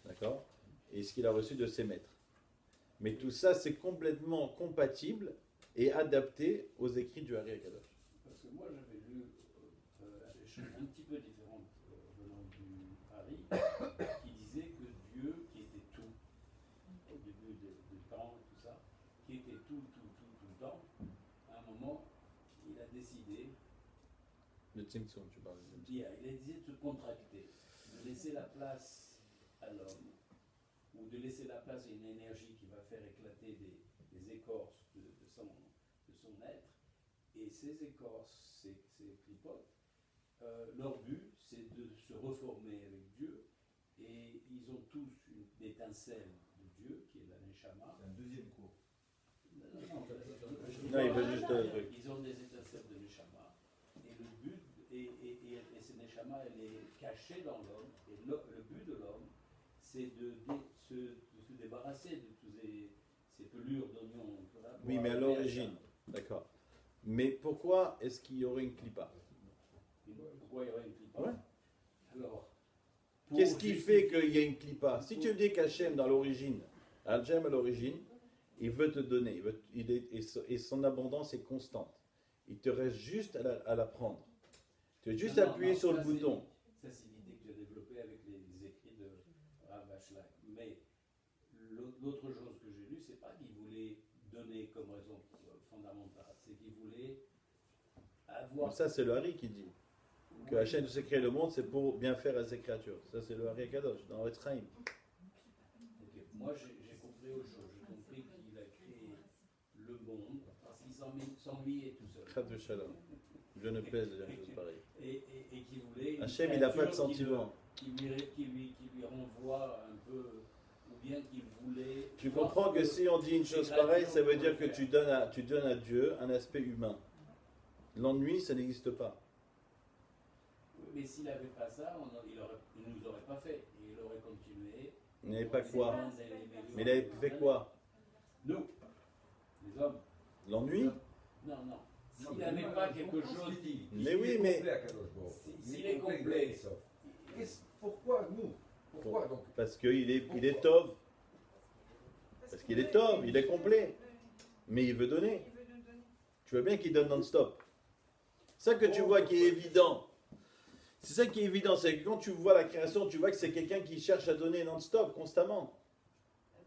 d'accord, et ce qu'il a reçu de ses maîtres. Mais tout ça, c'est complètement compatible et adapté aux écrits du Hari Akadosh. Parce que moi, j'avais lu des choses un petit peu différentes venant du Hari, qui disait que Dieu, qui était tout, au début du temps et tout ça, qui était tout le temps, à un moment, il a décidé, Le Tzimtzum, tu parles. il a décidé de se contracter, de laisser la place à l'homme, ou de laisser la place à une énergie qui va faire éclater des écorces de son être. Et ces écorces, ces clipotes, leur but, c'est de se reformer avec Dieu. Et ils ont tous une étincelle de Dieu, qui est la Neshama. C'est un deuxième cours. Non, il veut juste... Ils ont des étincelles de Neshama. Et le but, et cette Neshama, elle est cachée dans l'homme. Et le but de l'homme, c'est de se débarrasser de toutes ces pelures d'oignons. Oui, mais à l'origine, d'accord. Mais pourquoi est-ce qu'il y aurait une clipa? Pourquoi il y aurait une clipa? Ouais. Alors, Qu'est-ce qui fait qu'il y a une clipa? Si tu me dis qu'Hachem dans l'origine, Hachem à l'origine, il veut te donner, et son abondance est constante. Il te reste juste à la prendre. Tu as juste Non, non, appuyer non, sur ça, le bouton. Ça, c'est l'idée que tu as développée avec les écrits de Rav Ashlag. Mais l'autre chose que j'ai lue, c'est pas qu'il voulait donner comme raison fondamentale, c'est qu'il voulait avoir. Ça, c'est le Hari qui dit que Hachem s'est créé le monde, c'est pour bien faire à ses créatures. Ça, c'est le Hari Kadosh, dans Etz Chaim. Ok. Moi, j'ai compris autre chose. J'ai compris qu'il a créé le monde parce qu'il s'ennuyait tout seul. Chad Shalom. Je ne pèse de dire une chose pareille. Et qui voulait. une Hachem, il n'a pas de créature sentiment. Qui lui renvoie un peu. Ou bien qu'il voulait. Tu comprends que si on dit une chose pareille, ça veut dire que tu donnes à Dieu un aspect humain. L'ennui, ça n'existe pas. Oui, mais s'il n'avait pas ça, il ne nous aurait pas fait. Et il aurait continué. Il n'avait pas quoi. Mais il avait avait fait quoi? Nous, les hommes. L'ennui? Non, non. S'il n'avait pas quelque chose. Mais oui, mais- S'il est complet. Pourquoi nous? Pourquoi donc? Parce qu'il est tov. Parce qu'il est tov, il est complet. Mais il veut donner. Il veut nous donner. Tu vois bien qu'il donne non-stop. Ça que tu vois qui est évident. C'est ça qui est évident. C'est que quand tu vois la création, tu vois que c'est quelqu'un qui cherche à donner non-stop, constamment.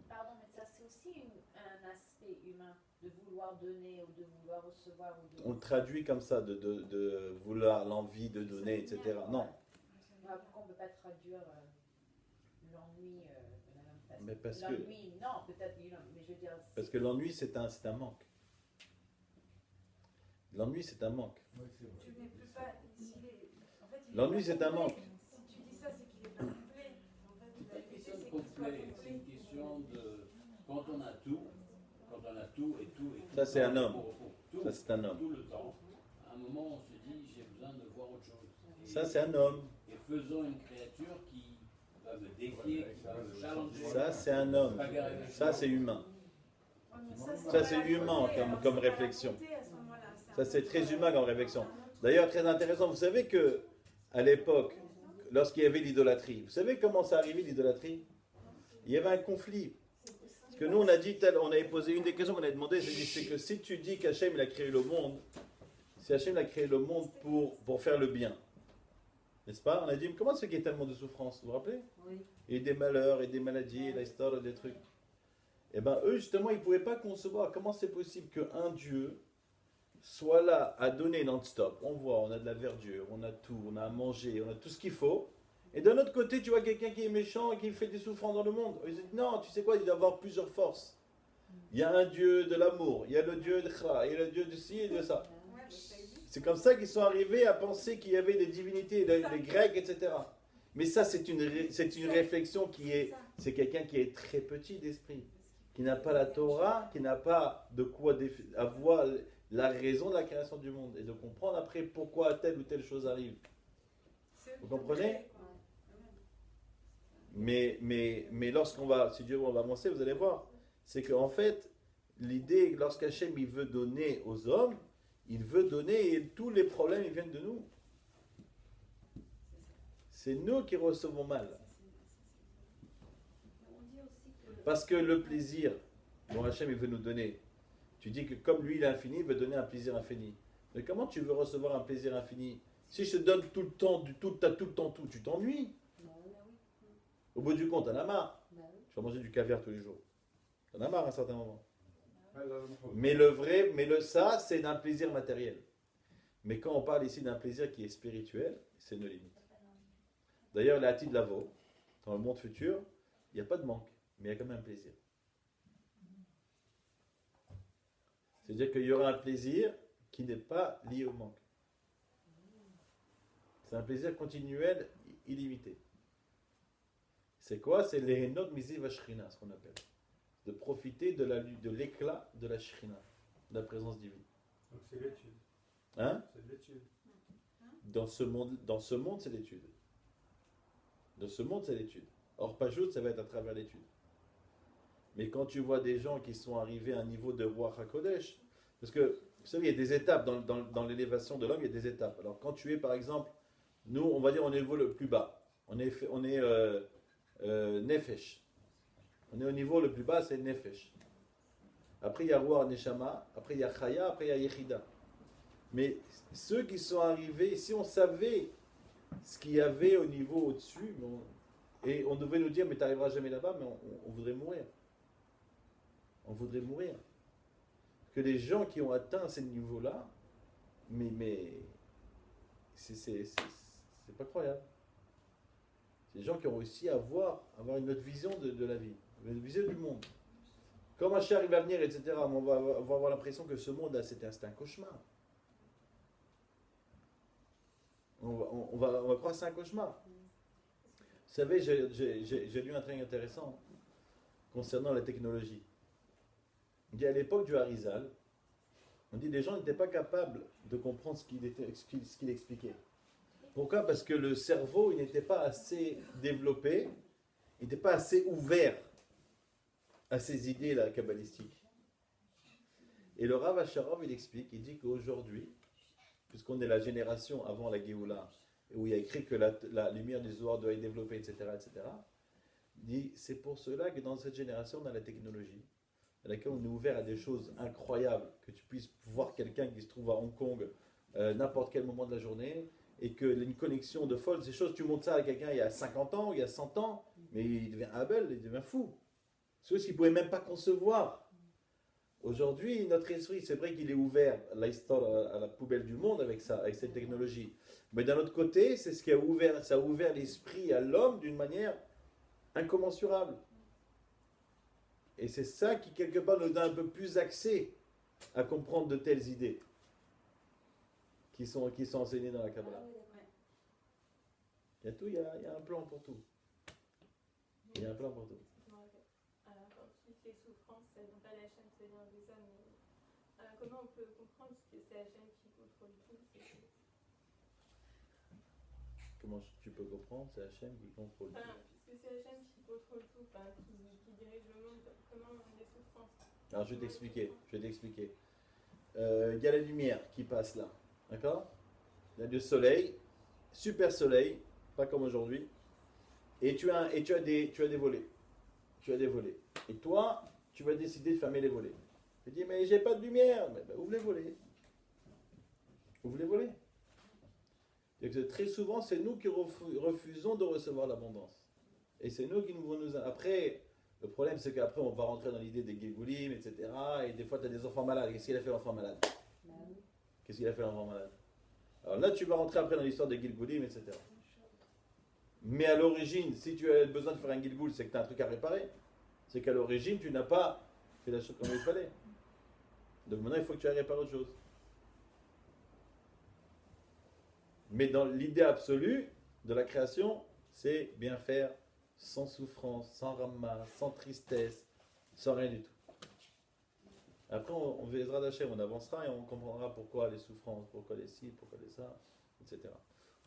Pardon, mais ça c'est aussi un aspect humain, de vouloir donner ou de vouloir recevoir. Ou de... On le traduit comme ça, de vouloir l'envie de donner, etc. Non. Pourquoi on ne peut pas traduire l'ennui de la même façon? Mais parce que- L'ennui, non, peut-être, mais je veux dire. Parce que l'ennui, c'est un manque. L'ennui, c'est un manque. Tu n'es plus pas. En fait, il est L'ennui, pas c'est un complet. manque. Si tu dis ça, c'est qu'il est pas complet. En fait, C'est pas une question de c'est qu'il soit complet, c'est une complet. question de. Quand on a tout et tout. Ça, c'est un homme. pour tout, Ça, c'est un homme. tout le temps, à un moment, on se dit j'ai besoin de voir autre chose. Ça, c'est un homme. Et faisons une créature qui va me défier, qui va me challenger. Ça, c'est un homme. Ça, c'est humain. Ouais, mais Ça, c'est pas humain raconté, comme alors c'est pas réflexion. raconté à ce moment-là, Ça, c'est très humain comme réflexion. un autre- D'ailleurs, très intéressant. Vous savez que à l'époque, lorsqu'il y avait l'idolâtrie, vous savez comment ça arrivait l'idolâtrie? Il y avait un conflit. Parce que nous, on a dit, on avait posé une des questions qu'on avait demandé, c'est que si tu dis qu'Hachem il a créé le monde, si Hachem a créé le monde pour faire le bien, n'est-ce pas? On a dit, mais comment c'est qu'il y a tellement de souffrance? Vous vous rappelez? Oui. Et des malheurs, et des maladies, et la histoire, des trucs. Et bien, eux, justement, ils ne pouvaient pas concevoir comment c'est possible qu'un Dieu soit là à donner non-stop. On voit, on a de la verdure, on a tout, on a à manger, on a tout ce qu'il faut. Et d'un autre côté, tu vois quelqu'un qui est méchant et qui fait des souffrances dans le monde. Ils disent, non, tu sais quoi, il doit y avoir plusieurs forces. Il y a un Dieu de l'amour, il y a le Dieu de Kha, il y a le Dieu de ci et de ça. Ouais, mais ça existe. C'est comme ça qu'ils sont arrivés à penser qu'il y avait des divinités, les Grecs, etc. Mais ça, c'est une réflexion qui est... C'est quelqu'un qui est très petit d'esprit, qui n'a pas la Torah, qui n'a pas de quoi avoir la raison de la création du monde et de comprendre après pourquoi telle ou telle chose arrive. C'est eux Vous qui ont comprenez? créé, quoi. Mais lorsqu'on va, si Dieu veut, on va avancer, vous allez voir, c'est qu'en fait, l'idée, lorsqu'Hachem il veut donner aux hommes, il veut donner et tous les problèmes ils viennent de nous. C'est nous qui recevons mal. On dit aussi que Parce que le plaisir dont Hachem il veut nous donner, tu dis que comme lui il est infini, il veut donner un plaisir infini. Mais comment tu veux recevoir un plaisir infini? Si je te donne tout le temps, t'as tout le temps tout, tu t'ennuies. bah oui, Au bout du compte, t'en as marre. bah oui. Tu vas manger du caviar tous les jours. T'en as marre à un certain moment. Ah, Mais le vrai, ça, c'est d'un plaisir matériel. Mais quand on parle ici d'un plaisir qui est spirituel, c'est nos limites. D'ailleurs, la de Lavo, dans le monde futur, il n'y a pas de manque, mais il y a quand même un plaisir. C'est-à-dire qu'il y aura un plaisir qui n'est pas lié au manque. C'est un plaisir continuel, illimité. C'est quoi? C'est l'Ehenod Mizi Vashrina, ce qu'on appelle. De profiter de l'éclat de la Shrina, de la présence divine. Donc c'est l'étude. Hein? C'est l'étude. Dans ce monde, c'est l'étude. Dans ce monde, c'est l'étude. Or, Pajout, ça va être à travers l'étude. Mais quand tu vois des gens qui sont arrivés à un niveau de Roi HaKodesh, parce que, vous savez, il y a des étapes dans l'élévation de l'homme, il y a des étapes. Alors, quand tu es, par exemple, nous, on va dire, on est au niveau le plus bas. On est Nefesh. On est au niveau le plus bas, c'est Nefesh. après il y a Ruach Neshama, après il y a Chaya, après il y a Yechida. Mais ceux qui sont arrivés, si on savait ce qu'il y avait au niveau au-dessus, et on devait nous dire, mais tu n'arriveras jamais là-bas, mais on voudrait mourir. On voudrait mourir. Que les gens qui ont atteint ces niveaux-là, mais c'est pas croyable. C'est des gens qui ont réussi à avoir une autre vision de la vie, une autre vision du monde. Quand Mashiach arrive à venir, etc., on va avoir l'impression que ce monde-là, c'était un cauchemar. On va croire que c'est un cauchemar. Vous savez, j'ai lu un truc intéressant concernant la technologie. Il dit à l'époque du Harizal, on dit que les gens n'étaient pas capables de comprendre ce qu'il expliquait. Pourquoi? Parce que le cerveau, il n'était pas assez développé, il n'était pas assez ouvert à ces idées-là kabbalistiques. Et le Rav Asharov, il explique, il dit qu'aujourd'hui, puisqu'on est la génération avant la Géoula, où il y a écrit que la lumière du Zohar doit être développée, etc., il dit, c'est pour cela que dans cette génération, on a la technologie, à laquelle on est ouvert à des choses incroyables, que tu puisses voir quelqu'un qui se trouve à Hong Kong, n'importe quel moment de la journée, et qu'il y a une connexion de folle, ces choses, tu montres ça à quelqu'un il y a 50 ans, il y a 100 ans, mais il devient Abel, il devient fou. C'est ce qu'il ne pouvait même pas concevoir. Aujourd'hui, notre esprit, c'est vrai qu'il est ouvert à la poubelle du monde avec ça, avec cette technologie. Mais d'un autre côté, c'est ce qui a ouvert, ça a ouvert l'esprit à l'homme d'une manière incommensurable. Et c'est ça qui, quelque part, nous donne un peu plus accès à comprendre de telles idées qui sont enseignées dans la Kabbalah. Il y a tout, il y a un plan pour tout. Il y a un plan pour tout. Quand tu dis que les souffrances, elles n'ont pas la chaîne, c'est bien des hommes. Comment on peut comprendre que c'est la chaîne qui contrôle tout? Comment tu peux comprendre? C'est Hachem qui contrôle tout. Puisque c'est Hachem qui contrôle tout, qui dirige le monde, comment les souffrances? Alors je vais t'expliquer. Il y a la lumière qui passe là. D'accord? Il y a du soleil, super soleil, pas comme aujourd'hui. Et tu as des volets. Tu as des volets. Et toi, tu vas décider de fermer les volets. Tu dis, mais j'ai pas de lumière. Mais ben, ouvre les volets. Ouvre les volets. Et que très souvent, c'est nous qui refusons de recevoir l'abondance. Et c'est nous qui nous... Après, le problème, c'est qu'après, on va rentrer dans l'idée des Gilgulim, etc. Et des fois, tu as des enfants malades. Qu'est-ce qu'il a fait l'enfant malade? Qu'est-ce qu'il a fait l'enfant malade? Alors là, tu vas rentrer après dans l'histoire des Gilgulim, etc. Mais à l'origine, si tu as besoin de faire un Gilgul, c'est que tu as un truc à réparer. C'est qu'à l'origine, tu n'as pas fait la chose comme il fallait. Donc maintenant, il faut que tu ailles réparer autre chose. Mais dans l'idée absolue de la création, c'est bien faire sans souffrance, sans ramma, sans tristesse, sans rien du tout. Après, on verra d'Hachem, on avancera et on comprendra pourquoi les souffrances, pourquoi les ci, pourquoi les ça, etc.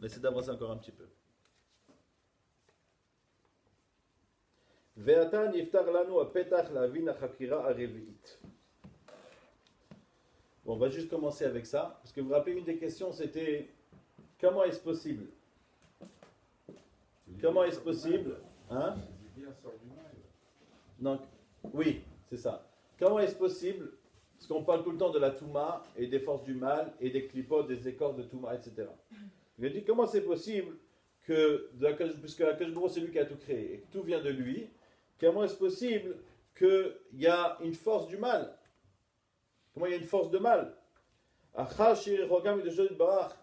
On essaie d'avancer encore un petit peu. Ve'ata niftar lanu apetach lavin achakira arevi'it. Bon, on va juste commencer avec ça, parce que vous vous rappelez, une des questions c'était comment est-ce possible? Comment est-ce possible? Hein? Donc, oui, c'est ça. Comment est-ce possible? Parce qu'on parle tout le temps de la Touma et des forces du mal et des clipotes, des écorces de Touma, etc. Il a dit comment c'est possible que, puisque Akash Baruch c'est lui qui a tout créé et que tout vient de lui, comment est-ce possible qu'il y a une force du mal? Comment il y a une force de mal?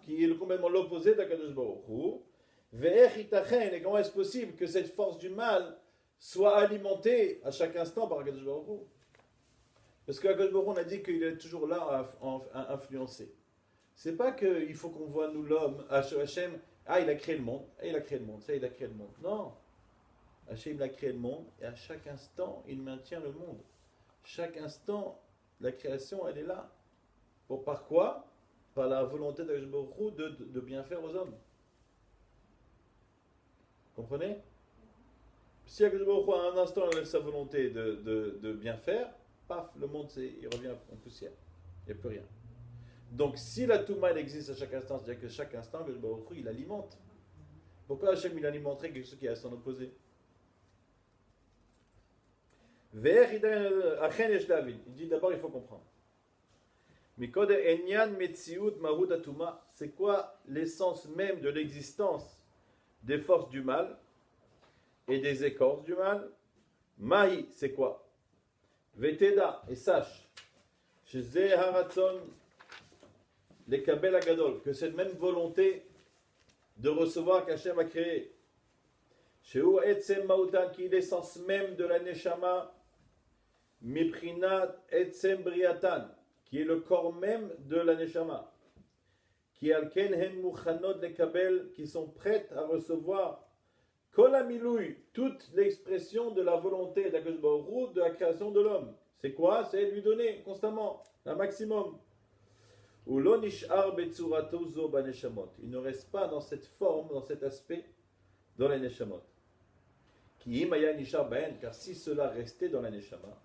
Qui est complètement l'opposé d'Akadosh Baruch Hu. Et comment est-ce possible que cette force du mal soit alimentée à chaque instant par Akadosh Baruch Hu? Parce qu'Akadosh Baruch Hu, on a dit qu'il est toujours là à influencer. C'est pas qu'il faut qu'on voit nous l'homme, Hachem, il a créé le monde, il a créé le monde, ça il a créé le monde. Non. Hachem a créé le monde et à chaque instant, il maintient le monde. Chaque instant, la création, elle est là. Par quoi? Par la volonté d'Akadosh Baruch Hu de bien faire aux hommes. Comprenez? Si Akadosh Baruch Hu à un instant enlève sa volonté de bien faire, paf, le monde il revient en poussière. Il n'y a plus rien. Donc si la Touma elle existe à chaque instant, c'est-à-dire que chaque instant, Akadosh Baruch Hu, il alimente. Pourquoi Hachem il alimenterait quelque chose qui est à son opposé? Il dit d'abord, il faut comprendre. C'est quoi l'essence même de l'existence des forces du mal et des écorces du mal? Mahi, c'est quoi? Veteda, et sache, chez Haratzon, les Kabel Agadol, que cette même volonté de recevoir qu'Hachem a créé, chez Ou Etzem Mautan, qui est l'essence même de la Neshama, Miprinat Etzem Briatan, qui est le corps même de la Neshama, qui Alken Hen Mukhanot les Kabel, qui sont prêtes à recevoir Kol Amilouy, toute l'expression de la volonté d'Akadosh Baruch Hu, de la création de l'homme. C'est quoi? C'est lui donner constamment, un maximum. Il ne reste pas dans cette forme, dans cet aspect, dans la Neshamot. Car si cela restait dans la Neshama,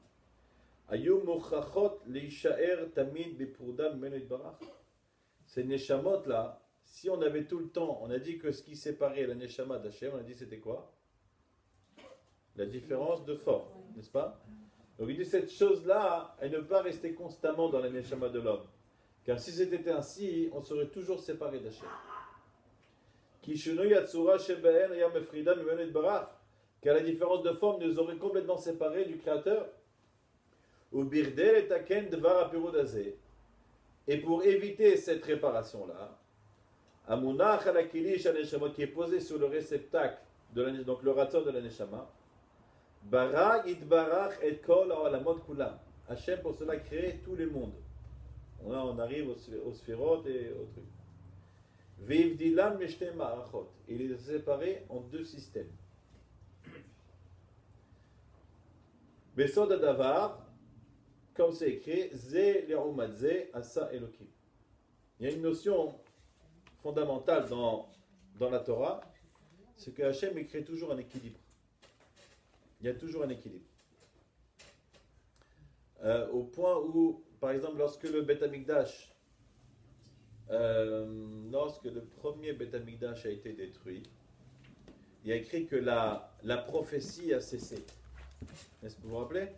ces Neshamot là, si on avait tout le temps, on a dit que ce qui séparait la Neshama d'Hachem, on a dit c'était quoi? La différence de forme, n'est-ce pas? Donc il dit cette chose-là, elle ne peut pas rester constamment dans la Neshama de l'homme. Car si c'était ainsi, on serait toujours séparé d'Hachem. Car la différence de forme nous aurait complètement séparés du Créateur. Et pour éviter cette réparation-là, qui est posé sur le réceptacle, donc le raton de la Neshama, Hachem pour cela crée tous les mondes. Là, on arrive aux sphérotes et aux trucs. Il est séparé en deux systèmes. Besod Adavar, comme c'est écrit, Ze Le'umadze Asa Elokim. Il y a une notion fondamentale dans la Torah, c'est que Hachem crée toujours un équilibre. Il y a toujours un équilibre. Au point où, par exemple, lorsque le Beth Amikdash, lorsque le premier Beth Amikdash a été détruit, il y a écrit que la prophétie a cessé. Est-ce que vous vous rappelez?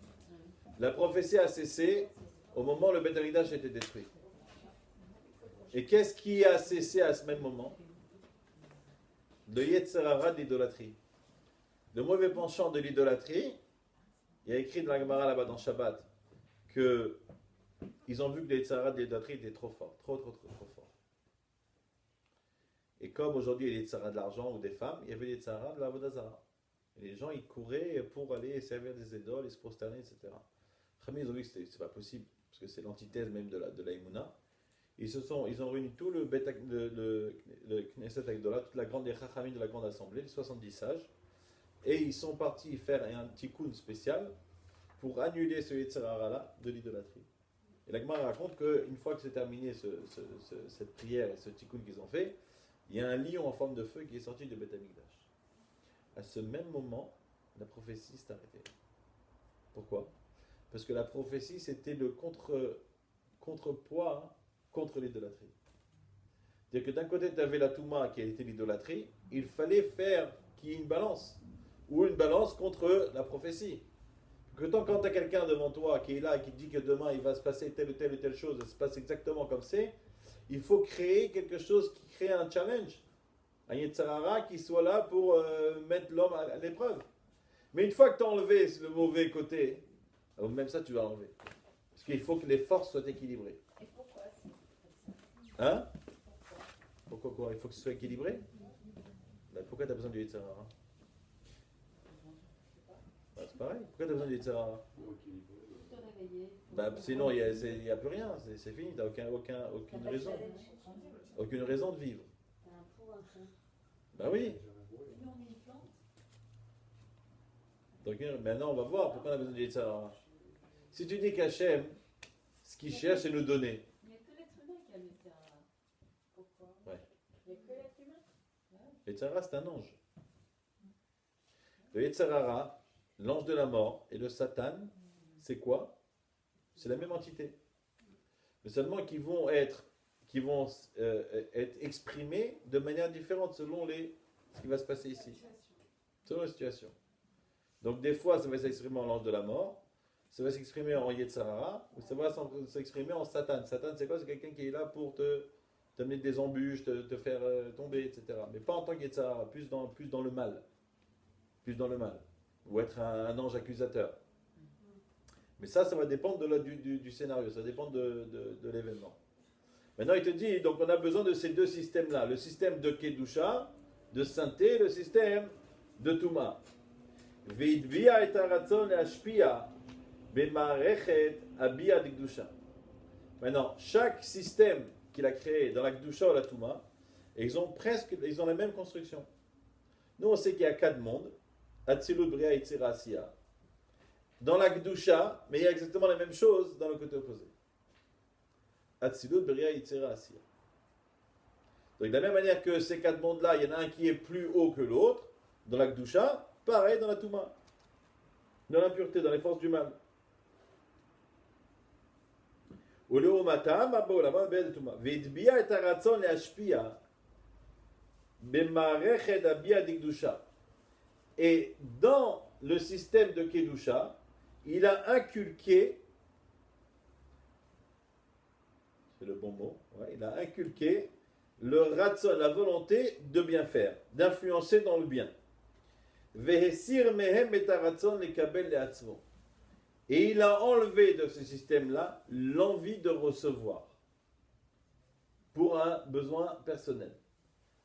La prophétie a cessé au moment où le Beth Amikdash a été détruit. Et qu'est-ce qui a cessé à ce même moment? Le Yetzer Hara d'idolâtrie. Le mauvais penchant de l'idolâtrie, il y a écrit dans la Gemara là-bas dans Shabbat que ils ont vu que le Yetzer Hara de l'idolâtrie était trop fort, trop fort. Et comme aujourd'hui il y a le Yetzer Hara de l'argent ou des femmes, il y avait le Yetzer Hara de la Avodah Zara. Et les gens ils couraient pour aller servir des idoles, ils se prosternaient, etc. Ils ont vu que c'est pas possible, parce que c'est l'antithèse même de la Emouna. Ils ont réuni tout le Knesset Agdola, toute la grande, les Chachamim de la grande assemblée, les 70 sages, et ils sont partis faire un tikkun spécial pour annuler ce Yetzer Hara-là de l'idolâtrie. Et la Gemara raconte qu'une fois que c'est terminé cette prière et ce tikkun qu'ils ont fait, il y a un lion en forme de feu qui est sorti de Beth Amikdash. À ce même moment, la prophétie s'est arrêtée. Pourquoi? Parce que la prophétie, c'était le contrepoids contre l'idolâtrie. C'est-à-dire que d'un côté, tu avais la Touma qui était l'idolâtrie, il fallait faire qu'il y ait une balance, ou une balance contre la prophétie. Que tant quand tu as quelqu'un devant toi qui est là et qui te dit que demain il va se passer telle ou telle chose, ça se passe exactement comme c'est, il faut créer quelque chose qui crée un challenge, un Yetzer Hara qui soit là pour mettre l'homme à l'épreuve. Mais une fois que tu as enlevé le mauvais côté, même ça tu vas l'enlever. Parce qu'il faut que les forces soient équilibrées. Et pourquoi c'est comme ça? Hein? Pourquoi quoi? Il faut que ce soit équilibré? Ben, pourquoi tu as besoin du Yetzer Hara? Ben, c'est pareil. Pourquoi tu as besoin du Yetzer Hara? Te réveiller. Ben, sinon, il n'y a plus rien. C'est fini. Tu n'as aucune raison. Aucune raison de vivre. T'as un pour, un contre. Ben oui. Nous, on est une plante. Donc maintenant, on va voir pourquoi on a besoin du Yetzer Hara. Si tu dis qu'Hachem, ce qu'il cherche, c'est nous donner. Il n'y a que l'être humain qui a le Yetzer Hara. Pourquoi? Ouais. Il n'y a que l'être humain. Le Yetzer Hara, c'est un ange. Le Yetzer Hara, l'ange de la mort, et le Satan, c'est quoi? C'est la même entité. Mais seulement qu'ils vont être exprimés de manière différente selon ce qui va se passer ici. Selon la situation. Donc des fois, ça va s'exprimer en l'ange de la mort, ça va s'exprimer en Yetzirah, ou ça va s'exprimer en Satan. Satan, c'est quoi? C'est quelqu'un qui est là pour t'amener des embûches, te faire tomber, etc. Mais pas en tant que Yetzirah, plus dans le mal. Plus dans le mal. Ou être un ange accusateur. Mais ça va dépendre du scénario, ça dépend de l'événement. Maintenant, il te dit, donc on a besoin de ces deux systèmes-là. Le système de Kedusha, de sainteté, le système de Touma. Veidbia et aratzon leashpia b'marechet abia de Kedusha. Maintenant, chaque système qu'il a créé dans la Kedusha ou la Touma, ils ont la même construction. Nous, on sait qu'il y a 4 mondes. Atzilut, Bria, Yetzirah, Asiya. Dans la Kedusha, mais il y a exactement la même chose dans le côté opposé. Atzilut, Bria, Yetzirah, Asiya. Donc de la même manière que ces 4 mondes-là, il y en a un qui est plus haut que l'autre, dans la Kedusha, pareil dans la Touma. Dans l'impureté, dans les forces du mal. Veidbia et aratzon leashpia b'marechet abia de Kedusha. Et dans le système de Kedusha, il a inculqué, c'est le bon mot, il a inculqué le ratzon, la volonté de bien faire, d'influencer dans le bien. Vehesir mehem et aratzon lekabel leatzmo. Et il a enlevé de ce système-là l'envie de recevoir pour un besoin personnel.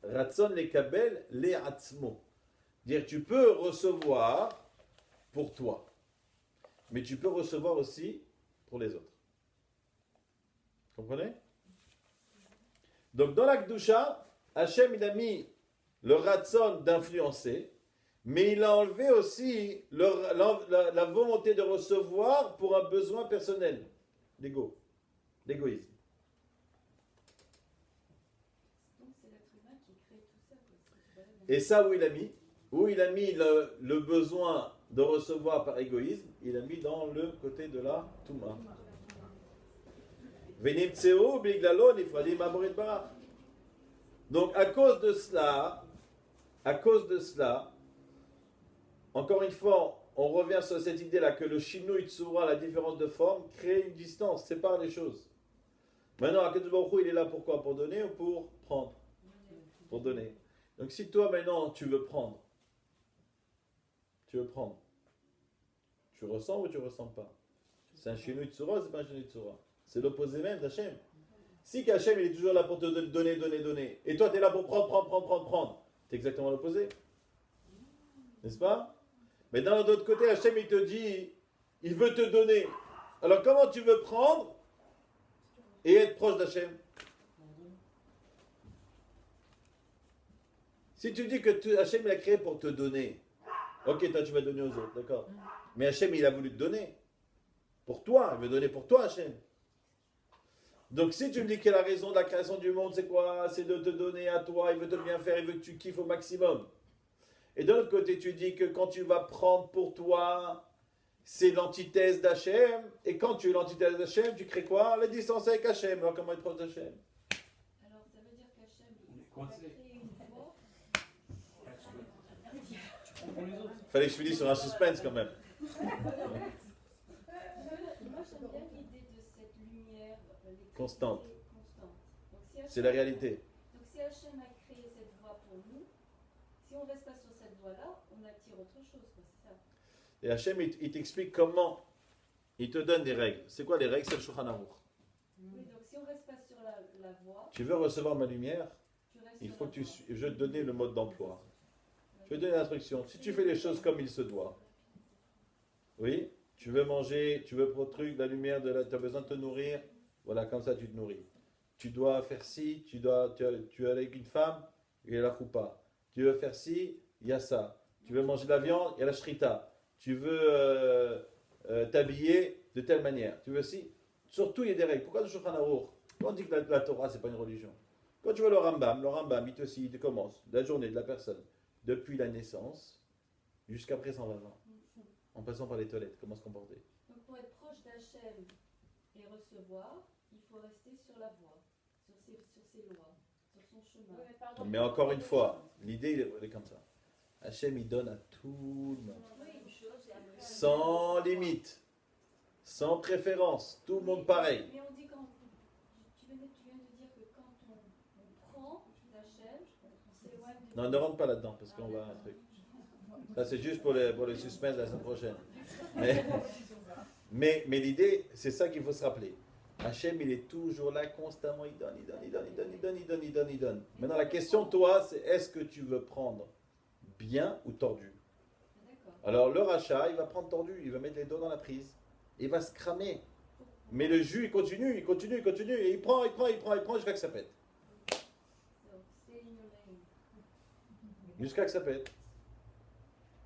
Ratzon lekabel leatzmo. Dire, tu peux recevoir pour toi, mais tu peux recevoir aussi pour les autres. Vous comprenez? Donc dans la Kedusha, Hachem il a mis le ratzon d'influencer, mais il a enlevé aussi la volonté de recevoir pour un besoin personnel, l'égoïsme. Donc c'est l'être humain qui crée tout ça. Et ça, où il a mis? Où il a mis le besoin de recevoir par égoïsme, il a mis dans le côté de la Touma. Donc à cause de cela, encore une fois, on revient sur cette idée-là que le Shinui Tsura, la différence de forme, crée une distance, sépare les choses. Maintenant, Akadosh Baruch Hu, il est là pour quoi? Pour donner ou pour prendre? Pour donner. Donc si toi maintenant tu veux prendre, tu ressens ou tu ressens pas? C'est un Shinui Tsura ou c'est pas un Shinui Tsura? C'est l'opposé même d'Hachem. Si qu'Hachem il est toujours là pour te donner, et toi tu es là pour prendre, c'est exactement l'opposé. N'est-ce pas? Mais d'un autre côté, Hachem il te dit, il veut te donner. Alors comment tu veux prendre et être proche d'Hachem? Si tu dis que Hachem il a créé pour te donner, ok, toi tu vas donner aux autres, d'accord. Mais Hachem il a voulu te donner. Pour toi, il veut donner pour toi Hachem. Donc si tu me dis que la raison de la création du monde c'est quoi? C'est de te donner à toi, il veut te bien faire, il veut que tu kiffes au maximum. Et de l'autre côté tu dis que quand tu vas prendre pour toi, c'est l'antithèse d'Hachem. Et quand tu es l'antithèse d'Hachem, tu crées quoi? La distance avec Hachem. Alors comment être proche d'Hachem? Alors ça veut dire qu'Hachem On est a coincé. créé une voie. Tu prends pour les autres. Fallait que je finisse sur un suspense quand même. Moi j'aime bien l'idée de cette lumière l'électricité Constante. constante. Donc, si C'est la réalité. Donc si Hachem a créé cette voie pour nous, si on ne reste pas sur cette voie-là, on attire autre chose, quoi, c'est ça. Et Hachem, il t'explique comment. Il te donne des règles. C'est quoi les règles? C'est le Shulchan Aruch. Oui, donc si on ne reste pas sur la voie, Tu veux recevoir ma lumière? tu restes Il sur faut la que voie. je vais te donner le mode d'emploi. Je vais te donner l'instruction. Si tu fais les choses comme il se doit, oui, tu veux manger, tu veux pour truc, la lumière, tu as besoin de te nourrir, voilà, comme ça tu te nourris. Tu dois faire ci, tu es avec une femme, il y a la choupa. Tu veux faire ci, il y a ça. Tu veux manger de la viande, il y a la shrita. Tu veux t'habiller de telle manière. Tu veux ci. Surtout, il y a des règles. Pourquoi le Shulchan Aruch? Quand on dit que la Torah, c'est pas une religion. Quand tu vois le Rambam, il te commence la journée de la personne, depuis la naissance jusqu'après 120 ans, en passant par les toilettes, comment se comporter. Donc pour être proche d'Hachem et recevoir, il faut rester sur la voie, sur ses lois, sur son chemin. Mais encore une fois, l'idée elle est comme ça. Hachem il donne à tout le monde. Oui, sans limite, sans préférence, tout le monde pareil. Mais on dit quand. Tu viens de dire que quand on prend d'Hachem, on s'éloigne de. Non, ne rentre pas là-dedans parce qu'on va un truc. Ça, c'est juste pour le suspense de la semaine prochaine. Mais l'idée, c'est ça qu'il faut se rappeler. Hachem, il est toujours là, constamment, il donne, il donne, il donne, il donne, il donne, il donne, il donne, il donne. Maintenant, la question, toi, c'est est-ce que tu veux prendre bien ou tordu? D'accord. Alors, le rachat, il va prendre tordu, il va mettre les doigts dans la prise, il va se cramer. Mais le jus, il continue, il continue, il continue, et il prend jusqu'à que ça pète. Donc, stay in your lane. Jusqu'à que ça pète.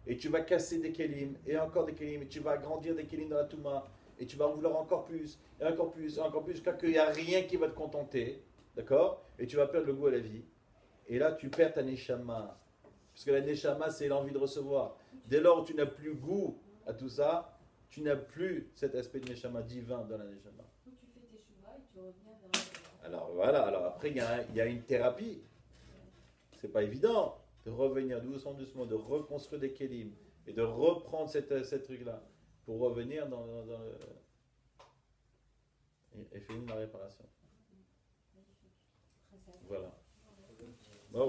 Et tu vas casser des kélim, et encore des kélim, et tu vas agrandir des kélim dans la touma, et tu vas en vouloir encore plus, et encore plus, et encore plus, jusqu'à qu'il n'y a rien qui va te contenter, d'accord? Et tu vas perdre le goût à la vie. Et là, tu perds ta neshama. Parce que la neshama, c'est l'envie de recevoir. Dès lors où tu n'as plus goût à tout ça, tu n'as plus cet aspect de neshama divin dans la neshama. Donc, tu fais tes chouva et tu reviens vers la. Alors voilà, alors après, il y a une thérapie. C'est pas évident de revenir doucement, doucement, de reconstruire des kélim et de reprendre cette truc-là pour revenir dans le... et finir la réparation. Magnifique. Voilà.